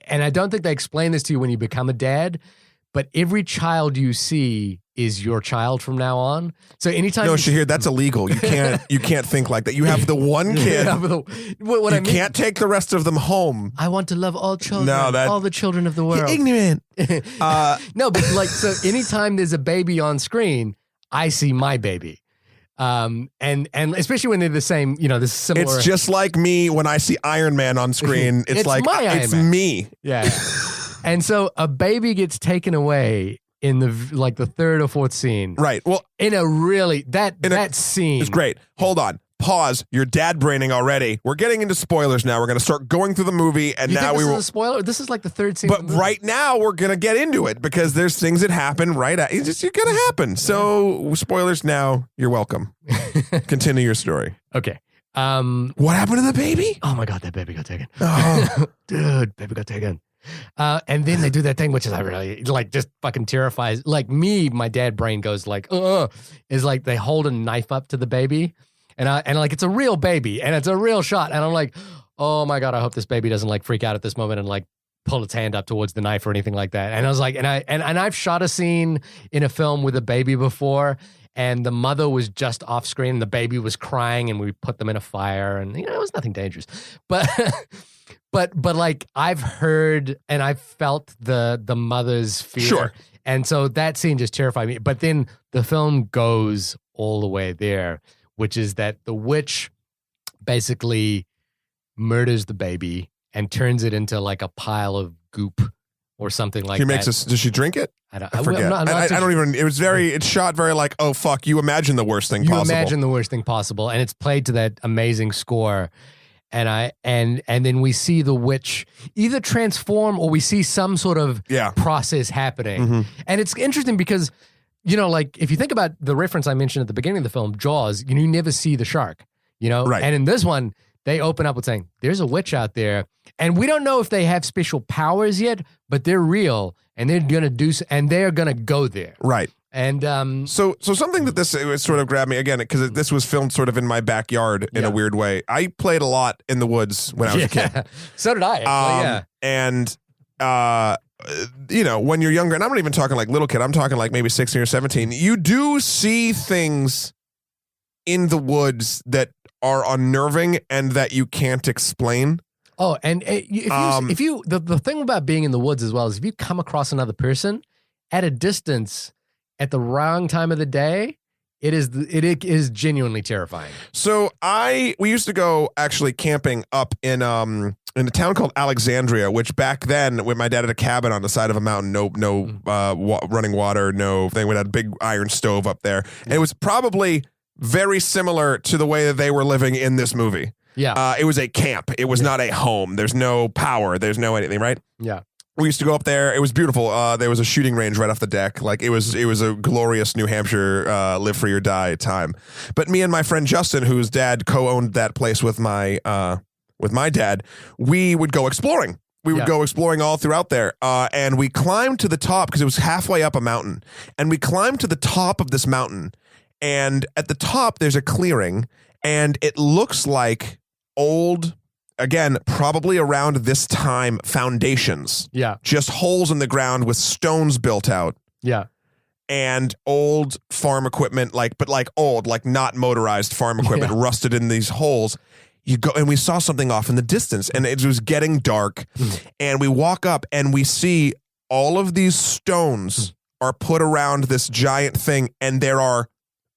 and I don't think they explain this to you when you become a dad, but every child you see is your child from now on. So anytime Shahir, that's illegal. You can't think like that. You have the one kid. You can't take the rest of them home. I want to love all children. All the children of the world. You're ignorant. No, but like, so anytime there's a baby on screen, I see my baby. And especially when they're the same, this similar. It's just like me when I see Iron Man on screen. It's like it's me. Yeah. And so a baby gets taken away in the third or fourth scene. Right. Well, in a really that scene is great. Hold on. Pause. You're dad braining already. We're getting into spoilers now. We're going to start going through the movie, and now this is a spoiler. This is like the third scene. But right now we're going to get into it because there's things that happen right at it's going to happen. So spoilers now. You're welcome. Continue your story. Okay. What happened to the baby? Oh my God, that baby got taken. Oh. Dude, baby got taken. And then they do that thing, which is I really like, just fucking terrifies. Like me, my dad brain goes like, is like they hold a knife up to the baby, and like it's a real baby and it's a real shot, and I'm like, oh my God, I hope this baby doesn't like freak out at this moment and like pull its hand up towards the knife or anything like that. And I was like, and I've shot a scene in a film with a baby before, and the mother was just off screen, and the baby was crying, and we put them in a fire, and it was nothing dangerous, but. But like I've heard and I've felt the mother's fear. Sure. And so that scene just terrified me. But then the film goes all the way there, which is that the witch basically murders the baby and turns it into like a pile of goop or something like that. Does she drink it? I forget. I don't even, it's shot very like, oh fuck, you imagine the worst thing possible. You imagine the worst thing possible. And it's played to that amazing score. And then we see the witch either transform or we see some sort of process happening. Mm-hmm. And it's interesting because, like if you think about the reference I mentioned at the beginning of the film, Jaws, you never see the shark, Right. And in this one, they open up with saying, there's a witch out there. And we don't know if they have special powers yet, but they're real and they're going to go there. Right. And so something that this sort of grabbed me again because this was filmed sort of in my backyard in a weird way. I played a lot in the woods when I was a kid. So did I. Actually, And when you're younger, and I'm not even talking like little kid. I'm talking like maybe 16 or 17. You do see things in the woods that are unnerving and that you can't explain. Oh, and if you the thing about being in the woods as well is if you come across another person at a distance. At the wrong time of the day, it is genuinely terrifying. So we used to go actually camping up in a town called Alexandria, which back then, when my dad had a cabin on the side of a mountain, running water, no thing. We had a big iron stove up there. And it was probably very similar to the way that they were living in this movie. Yeah. It was a camp. It was not a home. There's no power. There's no anything, right? Yeah. We used to go up there. It was beautiful. There was a shooting range right off the deck. Like it was a glorious New Hampshire live free or die time. But me and my friend Justin, whose dad co-owned that place with my dad, we would go exploring. We would go exploring all throughout there. And we climbed to the top because it was halfway up a mountain. And we climbed to the top of this mountain. And at the top, there's a clearing. And it looks like old, again, probably around this time, foundations. Yeah. Just holes in the ground with stones built out. Yeah. And old farm equipment, but old, like not motorized farm equipment rusted in these holes. You go, and we saw something off in the distance, and it was getting dark. And we walk up, and we see all of these stones are put around this giant thing, and there are,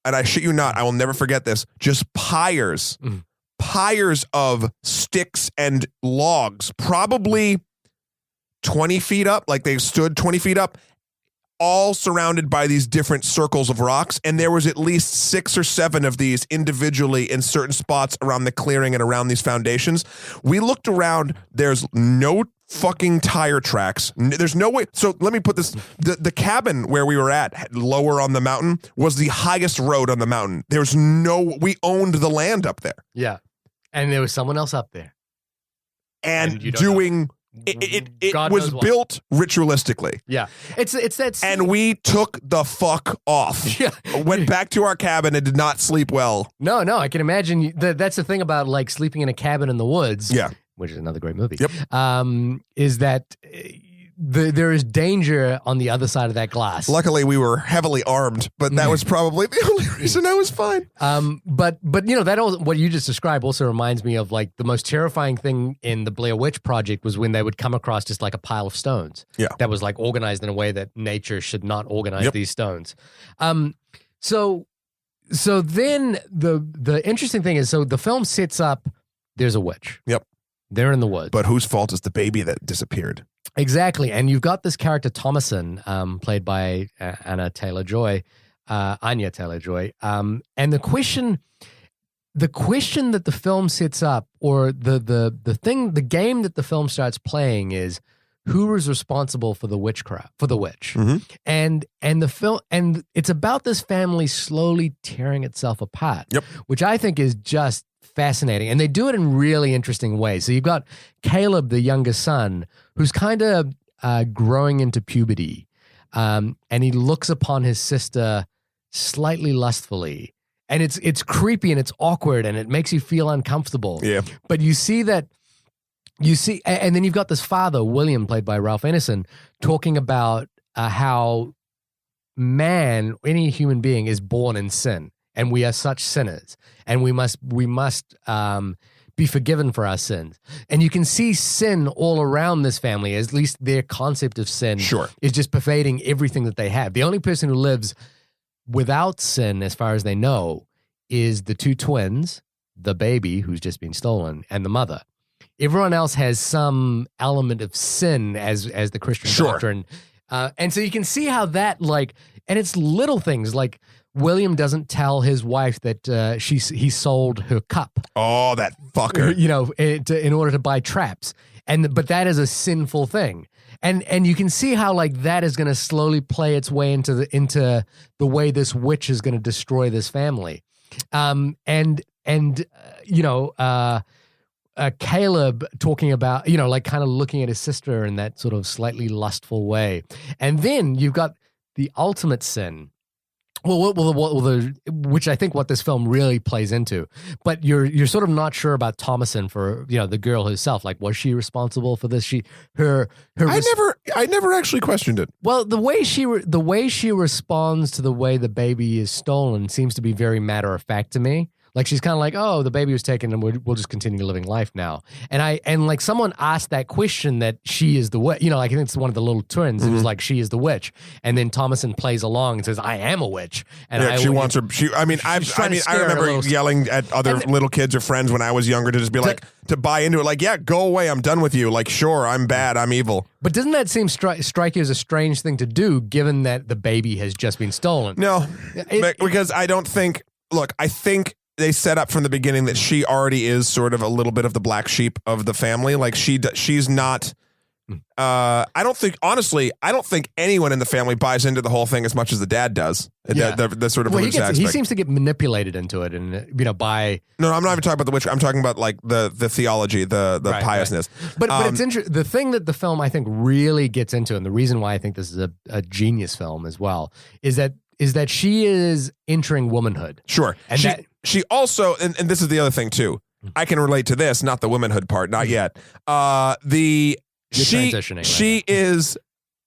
and I shit you not, I will never forget this, just pyres of sticks and logs, probably 20 feet up, like they stood 20 feet up, all surrounded by these different circles of rocks. And there was at least 6 or 7 of these individually in certain spots around the clearing and around these foundations. We looked around. There's no fucking tire tracks. There's no way. So let me put this. The cabin where we were at lower on the mountain was the highest road on the mountain. We owned the land up there. Yeah. And there was someone else up there. And doing... It was built ritualistically. Yeah. It's that scene. And we took the fuck off. Yeah. Went back to our cabin and did not sleep well. No, I can imagine. That's the thing about like sleeping in a cabin in the woods. Yeah. Which is another great movie. Yep. Is that there is danger on the other side of that glass. Luckily, we were heavily armed, but that was probably the only reason I was fine. But that what you just described also reminds me of like the most terrifying thing in the Blair Witch Project was when they would come across just like a pile of stones. Yeah. That was like organized in a way that nature should not organize these stones. So then the interesting thing is, so the film sets up, there's a witch. Yep. They're in the woods. But whose fault is the baby that disappeared? Exactly. And you've got this character, Thomason, played by Anya Taylor-Joy. And the question that the film sets up, or the game that the film starts playing is, who is responsible for the witchcraft, for the witch? Mm-hmm. And the film, and it's about this family slowly tearing itself apart, which I think is just fascinating. And they do it in really interesting ways. So you've got Caleb, the youngest son, who's kind of growing into puberty. And he looks upon his sister slightly lustfully. And it's creepy and it's awkward and it makes you feel uncomfortable. Yeah. But you see, and then you've got this father, William, played by Ralph Ineson, talking about how any human being is born in sin. And we are such sinners, and we must be forgiven for our sins. And you can see sin all around this family. At least their concept of sin is just pervading everything that they have. The only person who lives without sin, as far as they know, is the 2 twins, the baby who's just been stolen, and the mother. Everyone else has some element of sin as the Christian doctrine. And so you can see how that, like, and it's little things like William doesn't tell his wife that he sold her cup. Oh, that fucker! In order to buy traps, but that is a sinful thing, and you can see how like that is going to slowly play its way into the way this witch is going to destroy this family, Caleb talking about like kind of looking at his sister in that sort of slightly lustful way, and then you've got the ultimate sin. Which I think what this film really plays into, but you're sort of not sure about Thomason for the girl herself. Like, was she responsible for this? I never actually questioned it. Well, the way she responds to the way the baby is stolen seems to be very matter of fact to me. Like she's kind of like, oh, the baby was taken and we'll just continue living life now. And like someone asked that question that she is the witch. You know, like I think it's one of the little twins. It was like, she is the witch. And then Thomason plays along and says, I am a witch. And yeah, she wants her. I remember yelling at other little kids or friends when I was younger to just be like, to buy into it. Like, yeah, go away. I'm done with you. Like, sure, I'm bad. I'm evil. But doesn't that seem strike you as a strange thing to do, given that the baby has just been stolen? No, because I don't think. Look, I think they set up from the beginning that she already is sort of a little bit of the black sheep of the family. Like she's not. I don't think anyone in the family buys into the whole thing as much as the dad does. Yeah. The sort of religious aspect. He seems to get manipulated into it, and by. No, I'm not even talking about the witch. I'm talking about like the theology, the piousness. Right. But it's interesting. The thing that the film I think really gets into, and the reason why I think this is a genius film as well, is that she is entering womanhood. Sure, and she also, and this is the other thing too. I can relate to this, not the womanhood part, not yet. She is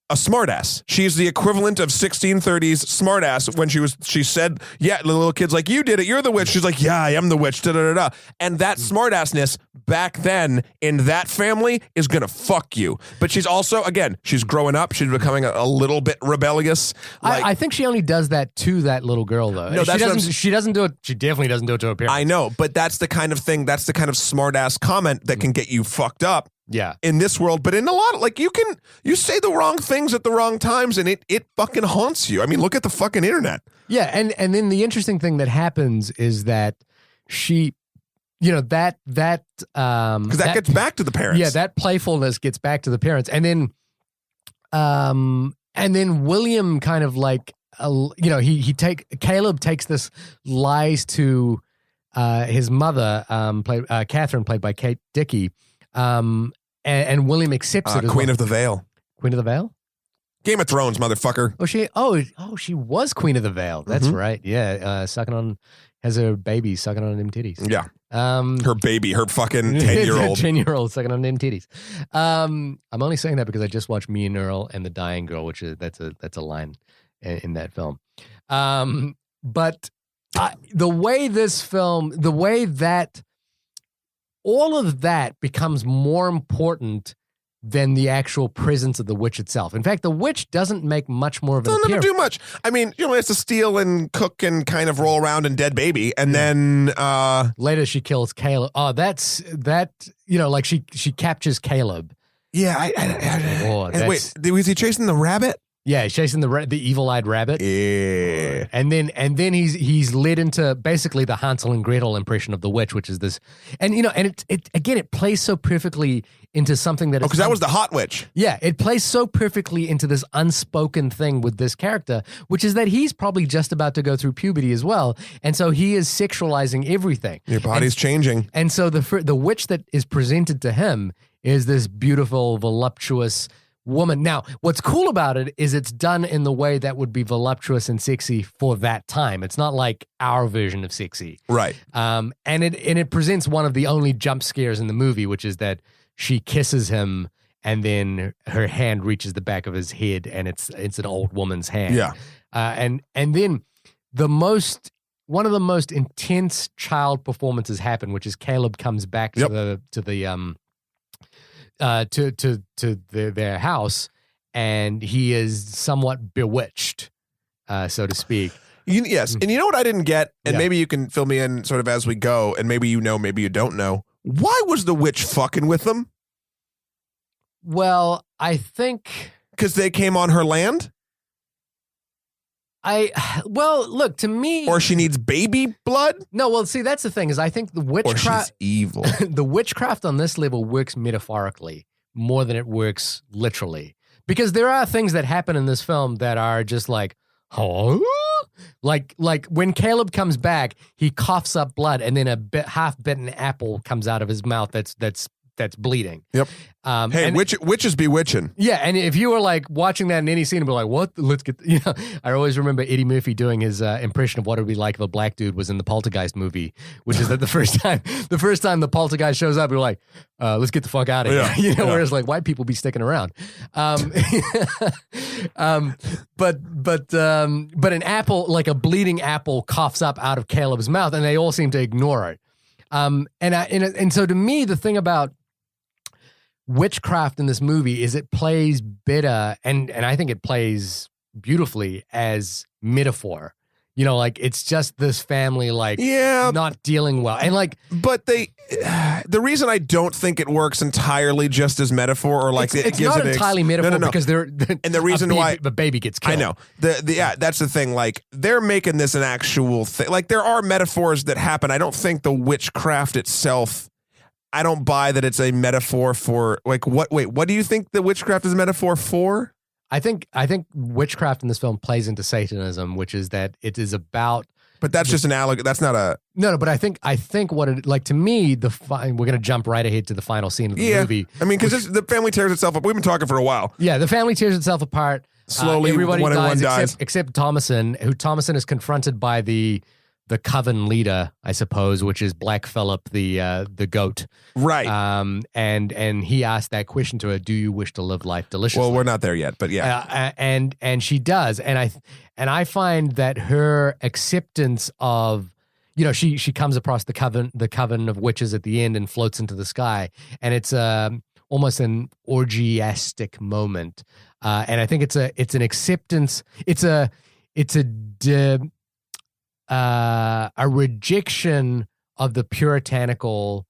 a smartass. She's the equivalent of 1630s smartass when she said, yeah, the little kid's like, you did it, you're the witch. She's like, yeah, I am the witch, da-da-da-da. And that smartassness back then in that family is gonna fuck you. But she's also, again, she's growing up, she's becoming a little bit rebellious. Like, I think she only does that to that little girl though. No, she doesn't do it, she definitely doesn't do it to her parents. I know, but that's the kind of thing, that's the kind of smartass comment that can get you fucked up. Yeah. In this world, but in a lot of, like, you say the wrong things at the wrong times and it fucking haunts you. I mean, look at the fucking internet. Yeah, and then the interesting thing that happens is that she, because that gets back to the parents. Yeah, that playfulness gets back to the parents. And then William kind of like Caleb takes this lies to his mother, Catherine, played by Kate Dickey. And William accepts it as Queen of the Vale. Queen of the Vale? Game of Thrones, motherfucker. She was Queen of the Vale. That's right. Yeah. Has her baby sucking on them titties. Yeah. Her baby, her fucking 10-year-old. 10-year-old sucking on them titties. I'm only saying that because I just watched Me and Earl and the Dying Girl, which is that's a line in that film. But the way that all of that becomes more important than the actual presence of the witch itself. In fact, the witch doesn't make much more of an appearance. Doesn't do much. I mean, he has to steal and cook and kind of roll around and dead baby, and then later she kills Caleb. Oh, like she captures Caleb. Yeah. Wait, was he chasing the rabbit? Yeah, he's chasing the evil-eyed rabbit. Yeah, and then he's led into basically the Hansel and Gretel impression of the witch, which is this, and it plays so perfectly into something that because that was the hot witch. Yeah, it plays so perfectly into this unspoken thing with this character, which is that he's probably just about to go through puberty as well, and so he is sexualizing everything. Your body's changing, and so the witch that is presented to him is this beautiful, voluptuous woman. Now, what's cool about it is it's done in the way that would be voluptuous and sexy for that time. It's not like our version of sexy. Right. And it presents one of the only jump scares in the movie, which is that she kisses him and then her hand reaches the back of his head and it's an old woman's hand. Yeah. And then one of the most intense child performances happen, which is Caleb comes back to their house, and he is somewhat bewitched, so to speak. Yes, and you know what I didn't get, and maybe you can fill me in sort of as we go, and maybe you know, maybe you don't know. Why was the witch fucking with them? Well, I think because they came on her land. Look, to me, or she needs baby blood. No, well, see, that's the thing is, I think the witchcraft, or she's evil. The witchcraft on this level works metaphorically more than it works literally, because there are things that happen in this film that are just like, huh? Like when Caleb comes back, he coughs up blood, and then half-bitten apple comes out of his mouth. That's that's bleeding. Yep. Hey, and- witches bewitching. Yeah, and if you were like watching that in any scene and be like, what? Let's get, I always remember Eddie Murphy doing his impression of what it would be like if a black dude was in the Poltergeist movie, which is that the first time the Poltergeist shows up, you're like, let's get the fuck out of here. Whereas like white people be sticking around. But an apple, like a bleeding apple coughs up out of Caleb's mouth and they all seem to ignore it. And so to me, the thing about witchcraft in this movie is it plays better and I think it plays beautifully as metaphor. Like it's just this family not dealing well. And but the reason I don't think it works entirely just as metaphor or like it's not entirely metaphor because they're and the reason why the baby gets killed. I know. That's the thing. Like they're making this an actual thing. Like there are metaphors that happen. I don't think the witchcraft itself, I don't buy that it's a metaphor for like what do you think the witchcraft is a metaphor for? I think witchcraft in this film plays into Satanism, which is that it is about. But that's just an allegory. That's not a. No. But I think what it like to me. We're gonna jump right ahead to the final scene of the movie. I mean, because the family tears itself up. We've been talking for a while. Yeah, the family tears itself apart. Slowly, everybody one dies. Except Thomason, who Thomason is confronted by the coven leader, I suppose, which is Black Phillip, the goat. Right. And he asked that question to her, do you wish to live life deliciously? Well, we're not there yet, but yeah. And she does. And I find that her acceptance of, she comes across the coven of witches at the end and floats into the sky. And it's almost an orgiastic moment. And I think it's an acceptance. It's a rejection of the puritanical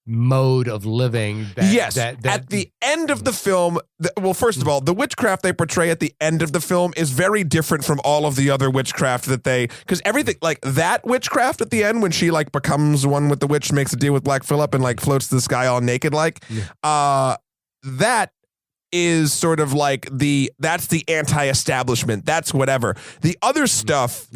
mode of living. At the end of the film, first of all, the witchcraft they portray at the end of the film is very different from all of the other witchcraft because everything, like that witchcraft at the end when she like becomes one with the witch, makes a deal with Black Phillip and like floats to the sky all naked, that is sort of like that's the anti-establishment. That's whatever. The other stuff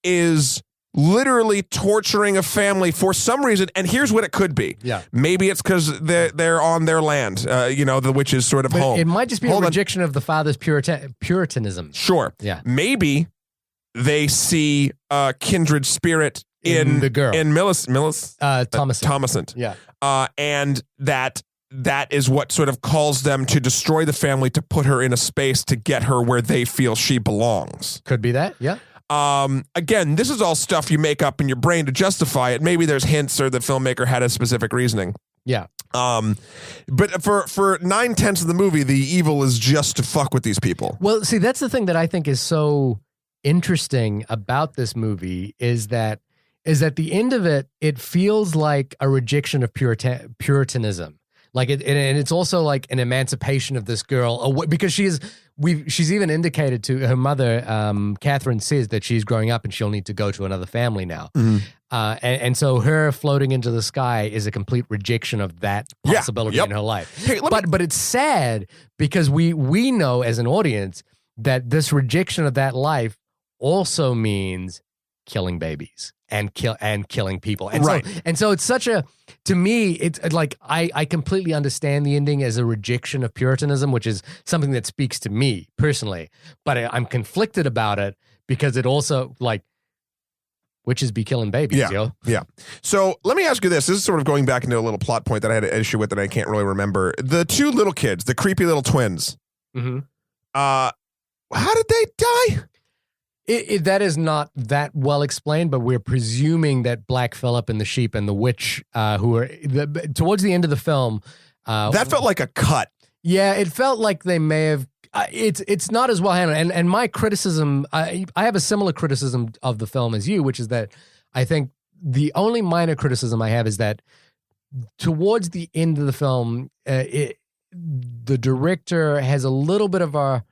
is literally torturing a family for some reason, and here's what it could be. Yeah, maybe it's because they're on their land. The witch's sort of home. It might just be a rejection of the father's Puritanism. Sure. Yeah. Maybe they see a kindred spirit in the girl, in Thomason. Yeah. And that is what sort of calls them to destroy the family to put her in a space to get her where they feel she belongs. Could be that. Yeah. Again, this is all stuff you make up in your brain to justify it. Maybe there's hints or the filmmaker had a specific reasoning. Yeah. But for 9/10 of the movie, the evil is just to fuck with these people. Well, see, that's the thing that I think is so interesting about this movie is that at the end of it, it feels like a rejection of Puritanism. Like and it's also like an emancipation of this girl because she's even indicated to her mother, Catherine says that she's growing up and she'll need to go to another family now. Mm-hmm. And so her floating into the sky is a complete rejection of that possibility in her life. Hey, but it's sad because we know as an audience that this rejection of that life also means killing babies and killing people. And so it's such a, to me, it's like I completely understand the ending as a rejection of Puritanism, which is something that speaks to me personally. But I'm conflicted about it because it also like witches be killing babies. Yeah. So let me ask you this. This is sort of going back into a little plot point that I had an issue with that I can't really remember. The two little kids, the creepy little twins. Mm-hmm. How did they die? That is not that well explained, but we're presuming that Black Phillip and the sheep and the witch, who are towards the end of the film, that felt like a cut. Yeah, it felt like they may have. It's not as well handled. And my criticism, I have a similar criticism of the film as you, which is that I think the only minor criticism I have is that towards the end of the film, the director has a little bit of a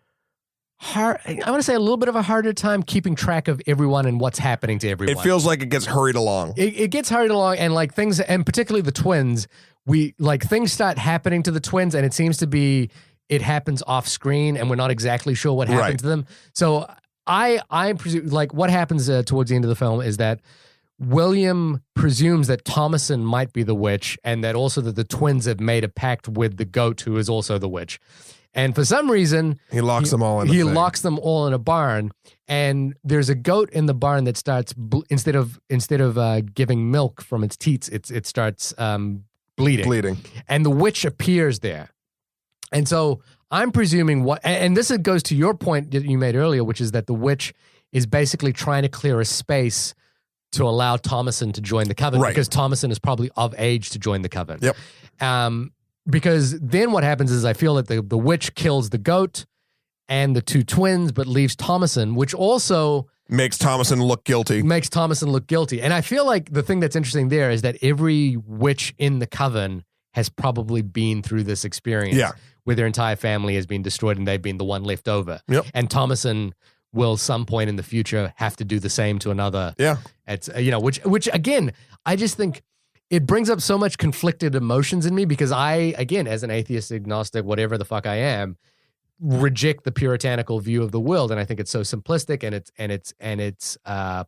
harder time keeping track of everyone and what's happening to everyone. It feels like it gets hurried along. It gets hurried along, and like things, and particularly the twins, things start happening to the twins, and it seems to be it happens off screen, and we're not exactly sure what happened to them. So I presume, like, what happens towards the end of the film is that William presumes that Thomason might be the witch, and that also that the twins have made a pact with the goat, who is also the witch. And for some reason, he locks them all in. He locks them all in a barn, and there's a goat in the barn that starts instead of giving milk from its teats, it starts bleeding. And the witch appears there, and so I'm presuming and this goes to your point that you made earlier, which is that the witch is basically trying to clear a space to allow Thomason to join the coven, because Thomason is probably of age to join the coven. Yep. Because then what happens is I feel that the witch kills the goat and the two twins, but leaves Thomason, which also makes Thomason look guilty. And I feel like the thing that's interesting there is that every witch in the coven has probably been through this experience where their entire family has been destroyed and they've been the one left over. Yep. And Thomason will some point in the future have to do the same to another. Yeah. It's, which again, I just think it brings up so much conflicted emotions in me, because I, again, as an atheist, agnostic, whatever the fuck I am, reject the puritanical view of the world. And I think it's so simplistic and it's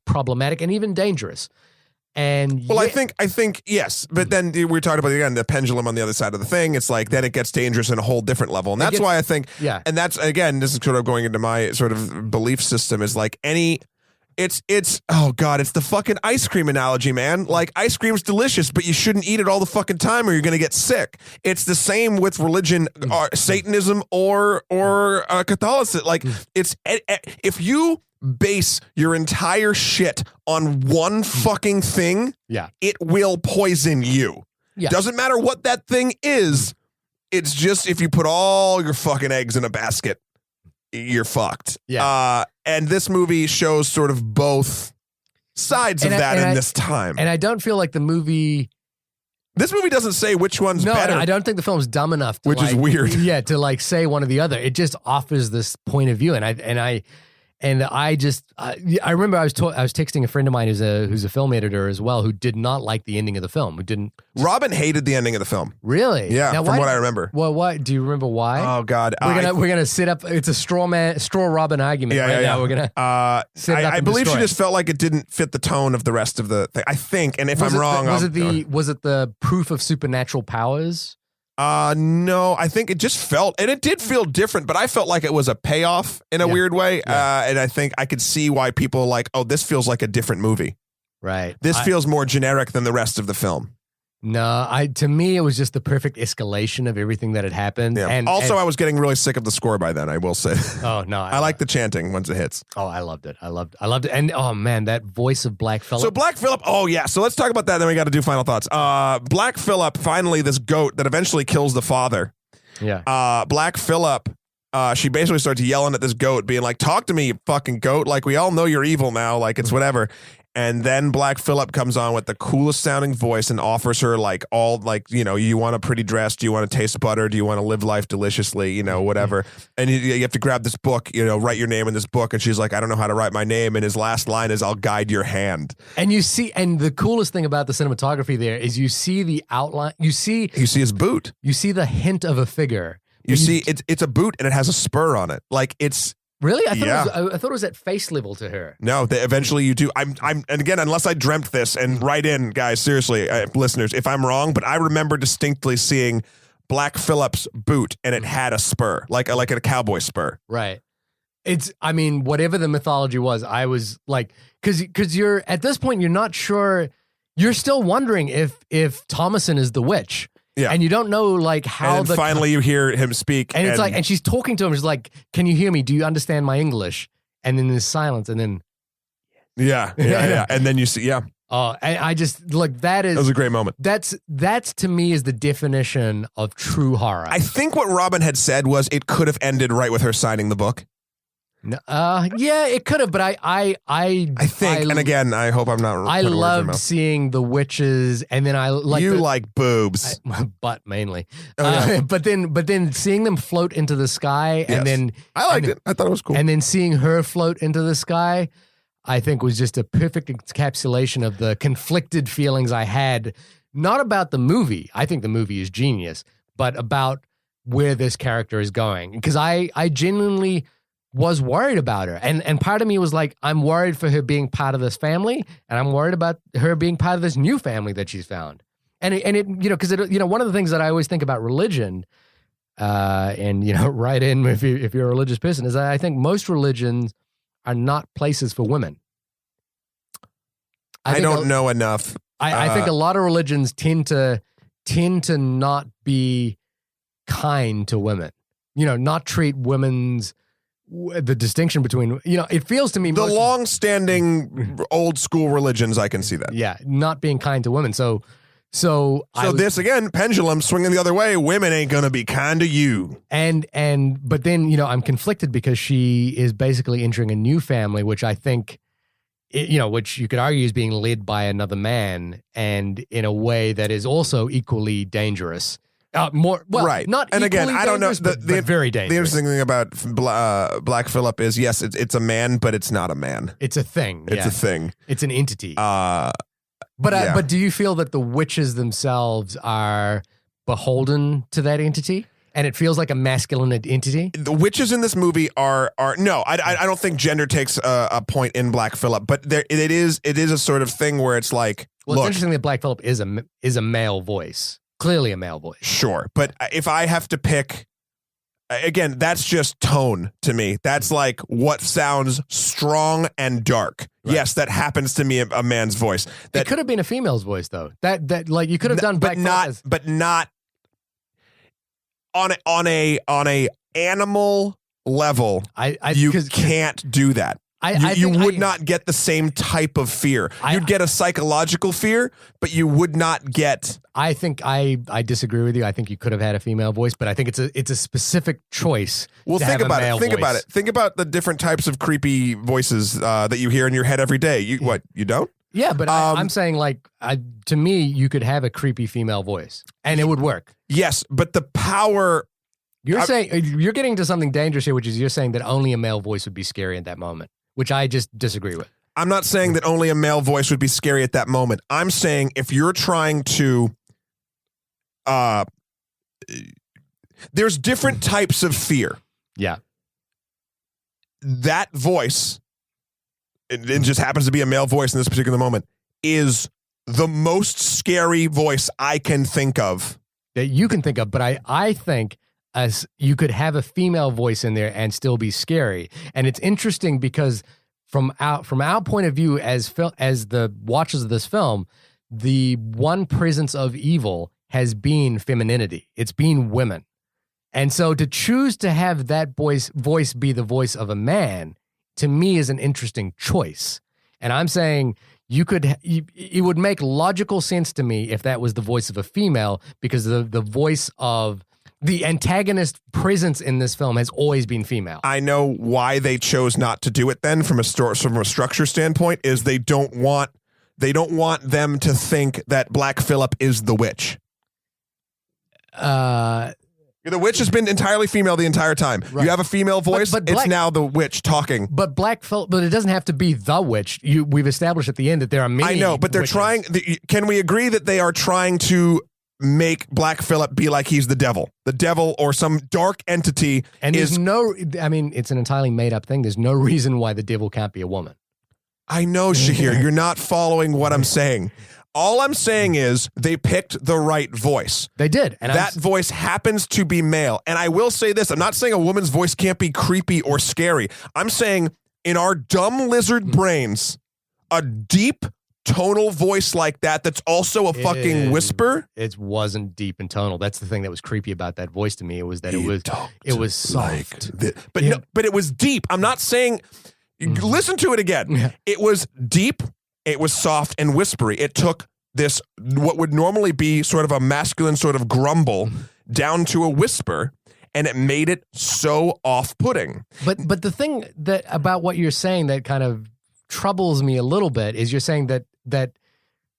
problematic and even dangerous. And I think yes, but then we're talking about again the pendulum on the other side of the thing. It's like then it gets dangerous in a whole different level, and that's why I think and that's again this is sort of going into my sort of belief system is like it's oh god, it's the fucking ice cream analogy, man. Like ice cream's delicious, but you shouldn't eat it all the fucking time or you're gonna get sick. It's the same with religion, Satanism or Catholicism. Like it's if you base your entire shit on one fucking thing, it will poison you. Doesn't matter what that thing is. It's just if you put all your fucking eggs in a basket, you're fucked. And this movie shows sort of both sides of that in this time. And I don't feel like this movie doesn't say which one's better. I don't think the film's dumb enough to which is weird. Yeah, to like say one or the other. It just offers this point of view, and I remember I was texting a friend of mine who's a film editor as well, who did not like the ending of the film. Robin hated the ending of the film. Really? Yeah, from what I remember. Well, what do you remember? Why? Oh God, we're gonna set up. It's a straw Robin argument now. We're gonna set it up. I believe she just felt like it didn't fit the tone of the rest of the thing. I think, and if I'm wrong, was it the proof of supernatural powers? No, I think it just felt, and it did feel different, but I felt like it was a payoff in a weird way. And I think I could see why people are like, oh, this feels like a different movie. Right. This feels more generic than the rest of the film. No, to me, it was just the perfect escalation of everything that had happened. Yeah. And I was getting really sick of the score by then, I will say. Oh, no. I like the chanting once it hits. Oh, I loved it. I loved it. And oh, man, that voice of Black Phillip. So Black Phillip, oh, yeah. So let's talk about that. Then we got to do final thoughts. Black Phillip, finally, this goat that eventually kills the father. Yeah. Black Phillip, she basically starts yelling at this goat, being like, talk to me, you fucking goat. Like, we all know you're evil now. Like, it's whatever. And then Black Phillip comes on with the coolest sounding voice and offers her like all like, you want a pretty dress? Do you want to taste butter? Do you want to live life deliciously? Whatever. And you have to grab this book, write your name in this book. And she's like, I don't know how to write my name. And his last line is, I'll guide your hand. And and the coolest thing about the cinematography there is you see the outline. You see his boot. You see the hint of a figure. You see it's a boot and it has a spur on it. Like it's. Really? I thought it was at face level to her. No, eventually you do. And again, unless I dreamt this, and write in, guys, seriously, listeners, if I'm wrong, but I remember distinctly seeing Black Phillip's boot, and it had a spur, like a cowboy spur. Right. Whatever the mythology was, I was like, because you're at this point, you're not sure. You're still wondering if Thomason is the witch. Yeah. And you don't know like how. And finally you hear him speak. And it's like, and she's talking to him. She's like, can you hear me? Do you understand my English? And then there's silence. And then. Yeah. And then you see, I just like that was a great moment. That's to me is the definition of true horror. I think what Robin had said was it could have ended right with her signing the book. No, yeah, it could have, but I think, and again, I hope I'm not. I loved seeing the witches, and then I like like boobs, butt mainly. Oh, yeah. But then seeing them float into the sky, and then I liked it. I thought it was cool. And then seeing her float into the sky, I think was just a perfect encapsulation of the conflicted feelings I had, not about the movie. I think the movie is genius, but about where this character is going, because I genuinely was worried about her. And part of me was like, I'm worried for her being part of this family, and I'm worried about her being part of this new family that she's found. And it because one of the things that I always think about religion, and write in if you're a religious person, is that I think most religions are not places for women. I don't know enough. I think a lot of religions tend to not be kind to women. Not treat women's the distinction between it feels to me the long-standing old school religions. I can see that. Yeah, not being kind to women. So this again, pendulum swinging the other way. Women ain't gonna be kind to you. But then I'm conflicted because she is basically entering a new family, which I think. Which you could argue is being led by another man, and in a way that is also equally dangerous. Right. Not and again, I don't know. but very dangerous. The interesting thing about Black Phillip is, yes, it's a man, but it's not a man. It's a thing. It's a thing. It's an entity. But do you feel that the witches themselves are beholden to that entity? And it feels like a masculine entity? The witches in this movie are no, I don't think gender takes a point in Black Phillip, but it is a sort of thing where it's like, well, it's interesting that Black Phillip is a male voice. Clearly a male voice. Sure. But if I have to pick, again, that's just tone to me. That's like what sounds strong and dark. Right. Yes, that happens to me, a man's voice. It could have been a female's voice, though. That like you could have done Black Phillip but not on a animal level. You can't do that. You would not get the same type of fear. You'd get a psychological fear, but you would not get. I think I disagree with you. I think you could have had a female voice, but I think it's a specific choice. Well, think about it. Think about it. Think about the different types of creepy voices that you hear in your head every day. You don't? Yeah, but I'm saying, like, to me, you could have a creepy female voice, and it would work. Yes, but the power. You're saying you're getting to something dangerous here, which is you're saying that only a male voice would be scary at that moment, which I just disagree with. I'm not saying that only a male voice would be scary at that moment. I'm saying if you're trying to, there's different types of fear. Yeah, that voice. It just happens to be a male voice in this particular moment, is the most scary voice I can think of. That you can think of, but I think as you could have a female voice in there and still be scary. And it's interesting because from our point of view as the watchers of this film, the one presence of evil has been femininity. It's been women. And so to choose to have that voice be the voice of a man, to me, is an interesting choice. And I'm saying it would make logical sense to me if that was the voice of a female, because the voice of the antagonist presence in this film has always been female. I know why they chose not to do it then from a structure standpoint is they don't want them to think that Black Phillip is the witch. The witch has been entirely female the entire time. Right. You have a female voice, but it's now the witch talking. But Black Phillip, but it doesn't have to be the witch. We've established at the end that there are many. I know, but they're witches. trying. Can we agree that they are trying to make Black Phillip be like he's the devil or some dark entity? And it's an entirely made up thing. There's no reason why the devil can't be a woman. I know, Shahir, you're not following what I'm saying. All I'm saying is they picked the right voice. They did. And that voice happens to be male. And I will say this. I'm not saying a woman's voice can't be creepy or scary. I'm saying in our dumb lizard brains, a deep tonal voice like that's also a fucking whisper. It wasn't deep and tonal. That's the thing that was creepy about that voice to me. It was that it was soft. But it was deep. I'm not saying... Listen to it again. Yeah. It was deep, it was soft and whispery. It took this, what would normally be sort of a masculine sort of grumble, down to a whisper, and it made it so off-putting. But the thing that about what you're saying that kind of troubles me a little bit is you're saying that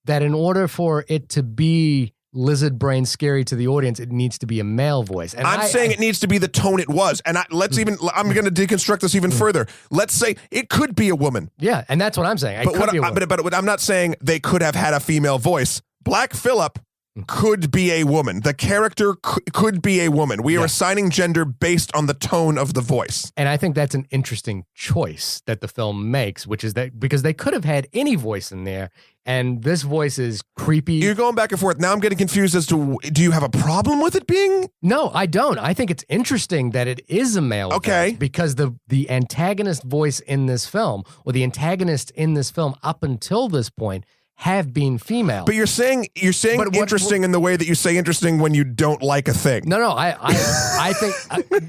in order for it to be lizard brain scary to the audience, it needs to be a male voice. And I'm saying it needs to be the tone it was. And I'm going to deconstruct this even further. Let's say it could be a woman. Yeah, and that's what I'm saying. But I'm not saying they could have had a female voice. Black Phillip could be a woman. The character could be a woman. We are assigning gender based on the tone of the voice. And I think that's an interesting choice that the film makes, which is that because they could have had any voice in there, and this voice is creepy. You're going back and forth. Now I'm getting confused as to, do you have a problem with it being? No, I don't. I think it's interesting that it is a male voice because the antagonist voice in this film, or the antagonist in this film up until this point, have been female. But you're saying interesting in the way that you say interesting when you don't like a thing. No, I think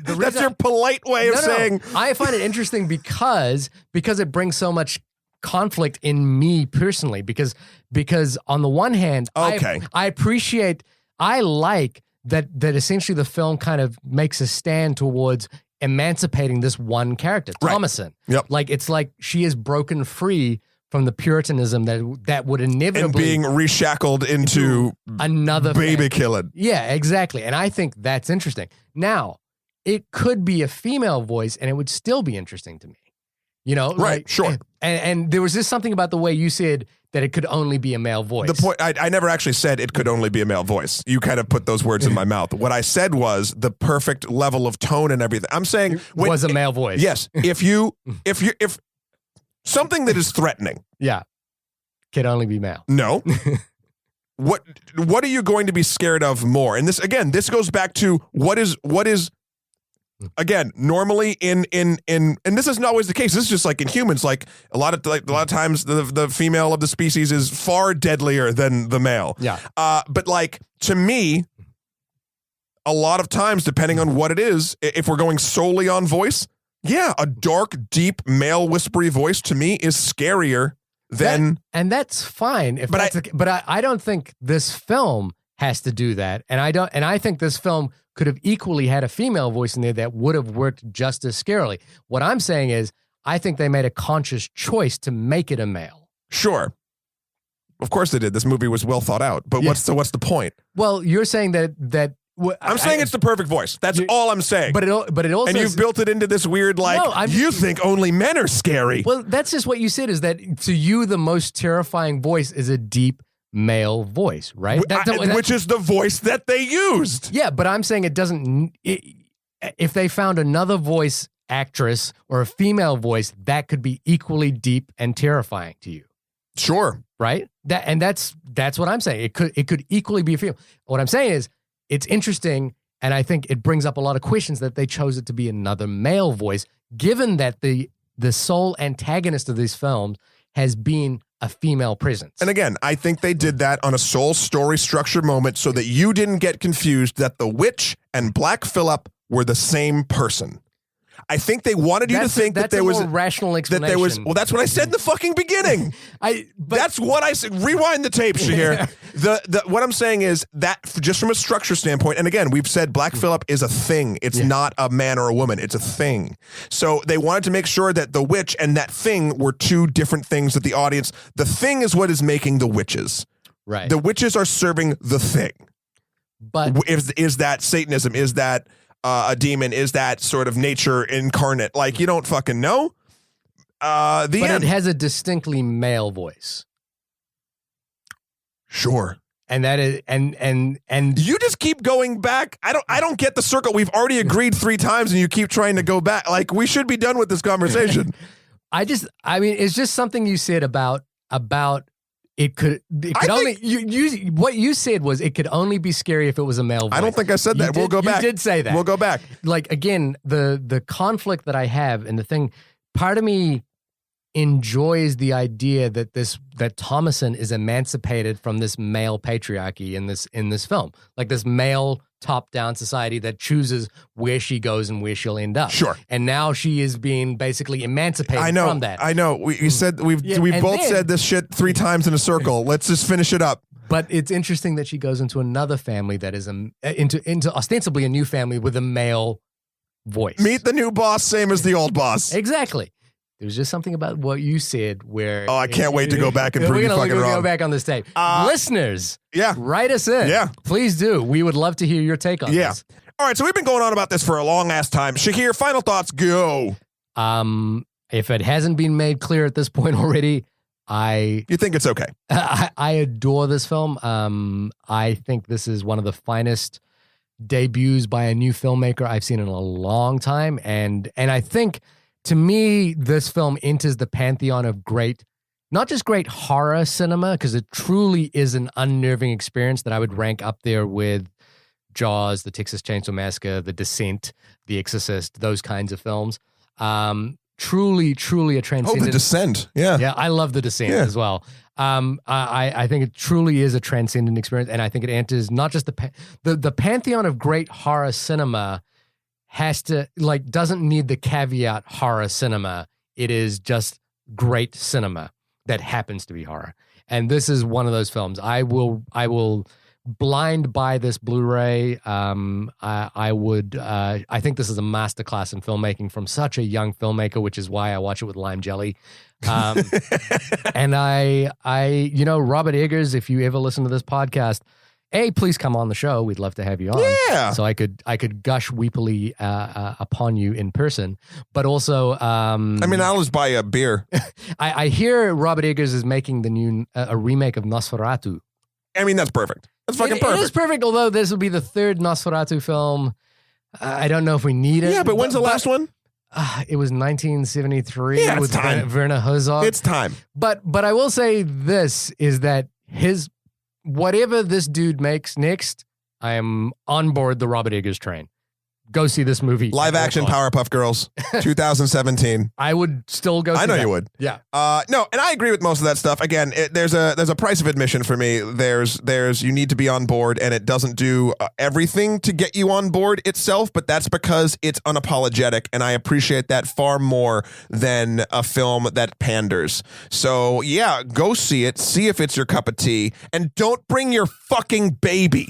that's your polite way of saying. I find it interesting because it brings so much conflict in me personally. Because on the one hand, I like that essentially the film kind of makes a stand towards emancipating this one character, Thomason. Yep. Like it's like she is broken free from the Puritanism that would inevitably and being reshackled into another baby killing. Yeah, exactly. And I think that's interesting. Now, it could be a female voice, and it would still be interesting to me. You know, right? Sure. And there was just something about the way you said that it could only be a male voice. The point I never actually said it could only be a male voice. You kind of put those words in my mouth. What I said was the perfect level of tone and everything. I'm saying was a male voice. Yes. If something that is threatening. Yeah. Could only be male. No. What are you going to be scared of more? And this goes back to what is again, normally in and this isn't always the case. This is just like in humans, like a lot of times the female of the species is far deadlier than the male. Yeah. But like to me, a lot of times, depending on what it is, if we're going solely on voice, yeah, a dark, deep, male, whispery voice to me is scarier than. And that's fine. But I don't think this film has to do that. And I think this film could have equally had a female voice in there that would have worked just as scarily. What I'm saying is, I think they made a conscious choice to make it a male. Sure. Of course they did. This movie was well thought out. But what's the point? Well, you're saying that. I'm saying it's the perfect voice. That's all I'm saying. But it also and you've built it into this weird you think only men are scary. Well, that's just what you said. Is that to you the most terrifying voice is a deep male voice, right? Which is the voice that they used. Yeah, but I'm saying it doesn't. If they found another voice actress or a female voice, that could be equally deep and terrifying to you. Sure. Right. That's what I'm saying. It could equally be a female. What I'm saying is, it's interesting, and I think it brings up a lot of questions that they chose it to be another male voice, given that the sole antagonist of these films has been a female presence. And again, I think they did that on a sole story structure moment so that you didn't get confused that the witch and Black Phillip were the same person. I think they wanted you to think that there was a rational explanation. That there was. Well, that's what I said in the fucking beginning. That's what I said. Rewind the tape, Shahir. What I'm saying is that just from a structure standpoint, and again, we've said Black Phillip is a thing. It's not a man or a woman. It's a thing. So they wanted to make sure that the witch and that thing were two different things that the audience. The thing is what is making the witches. Right. The witches are serving the thing. But is that Satanism? Is that a demon? Is that sort of nature incarnate? Like, you don't fucking know. But it has a distinctly male voice. Sure. And that is and you just keep going back. I don't get the circle. We've already agreed 3 times and you keep trying to go back. Like, we should be done with this conversation. I mean, it's just something you said about it could only what you said was it could only be scary if it was a male voice. I don't think I said that. We'll go back. You did say that. We'll go back. Like, again, the conflict that I have and the thing, part of me enjoys the idea that Thomason is emancipated from this male patriarchy in this film. Like this male top-down society that chooses where she goes and where she'll end up. Sure. And now she is being basically emancipated from that. I know. We said we both said this shit 3 times in a circle. Let's just finish it up. But it's interesting that she goes into another family that is into ostensibly a new family with a male voice. Meet the new boss, same as the old boss. Exactly. There's just something about what you said where... Oh, I can't wait to go back and prove you fucking wrong. We're going to go back on this tape. Listeners, write us in. Yeah. Please do. We would love to hear your take on this. All right, so we've been going on about this for a long-ass time. Shahir, final thoughts, go. If it hasn't been made clear at this point already, You think it's okay? I adore this film. I think this is one of the finest debuts by a new filmmaker I've seen in a long time. And I think, to me, this film enters the pantheon of great, not just great horror cinema, because it truly is an unnerving experience that I would rank up there with Jaws, The Texas Chainsaw Massacre, The Descent, The Exorcist, those kinds of films. Truly a transcendent. Oh, The Descent. Yeah. Yeah, I love The Descent as well. I think it truly is a transcendent experience, and I think it enters not just the pantheon of great horror cinema doesn't need the caveat horror cinema. It is just great cinema that happens to be horror. And this is one of those films. I will blind buy this Blu-ray. I think this is a masterclass in filmmaking from such a young filmmaker, which is why I watch it with lime jelly. And Robert Eggers, if you ever listen to this podcast, please come on the show. We'd love to have you on. Yeah. So I could gush weepily upon you in person, but also, I'll just buy a beer. I hear Robert Eggers is making the new a remake of Nosferatu. That's perfect. That's fucking perfect. It is perfect, although this will be the third Nosferatu film. I don't know if we need it. Yeah, but when's the last one? It was 1973 Yeah, with it's time. Werner Herzog. It's time. But I will say this is that whatever this dude makes next, I am on board the Robert Eggers train. Go see this movie. Live action Powerpuff Girls, 2017. I would still go see I know that. you would. Yeah. No, and I agree with most of that stuff. Again, there's a price of admission for me. There's you need to be on board, and it doesn't do everything to get you on board itself, but that's because it's unapologetic, and I appreciate that far more than a film that panders. So, yeah, go see it. See if it's your cup of tea, and don't bring your fucking baby.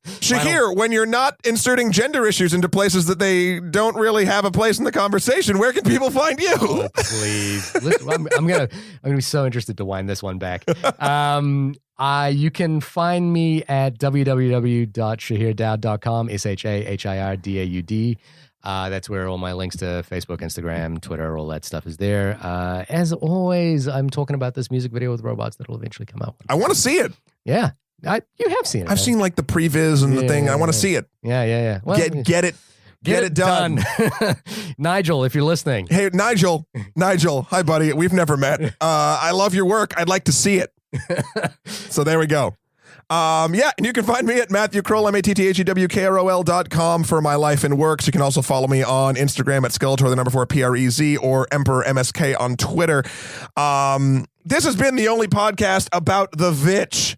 Shahir, when you're not inserting gender issues into places that they don't really have a place in the conversation, where can people find you? Oh, please. Listen, I'm gonna be so interested to wind this one back. You can find me at www.shahirdaud.com, SHAHIRDAUD. That's where all my links to Facebook, Instagram, Twitter, all that stuff is there. As always, I'm talking about this music video with robots that will eventually come out. I want to see it. Yeah. You have seen it. I've seen like the previs and the thing. I want to see it. Yeah. Well, Get it done. Nigel, if you're listening. Hey, Nigel. Hi, buddy. We've never met. I love your work. I'd like to see it. So there we go. And you can find me at Matthew Kroll, MATTHEWKROL.com for my life and works. You can also follow me on Instagram at Skeletor, 4 PREZ, or Emperor MSK on Twitter. This has been the only podcast about the Vitch.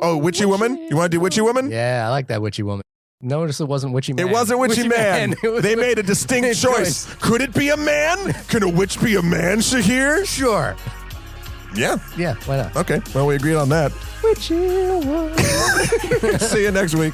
Oh, Witchy Woman? You want to do Witchy Woman? Yeah, I like that Witchy Woman. Notice it wasn't Witchy Man. It wasn't Witchy Man. They made a distinct choice. Could it be a man? Can a witch be a man, Shahir? Sure. Yeah. Yeah, why not? Okay, well, we agreed on that. Witchy Woman. See you next week.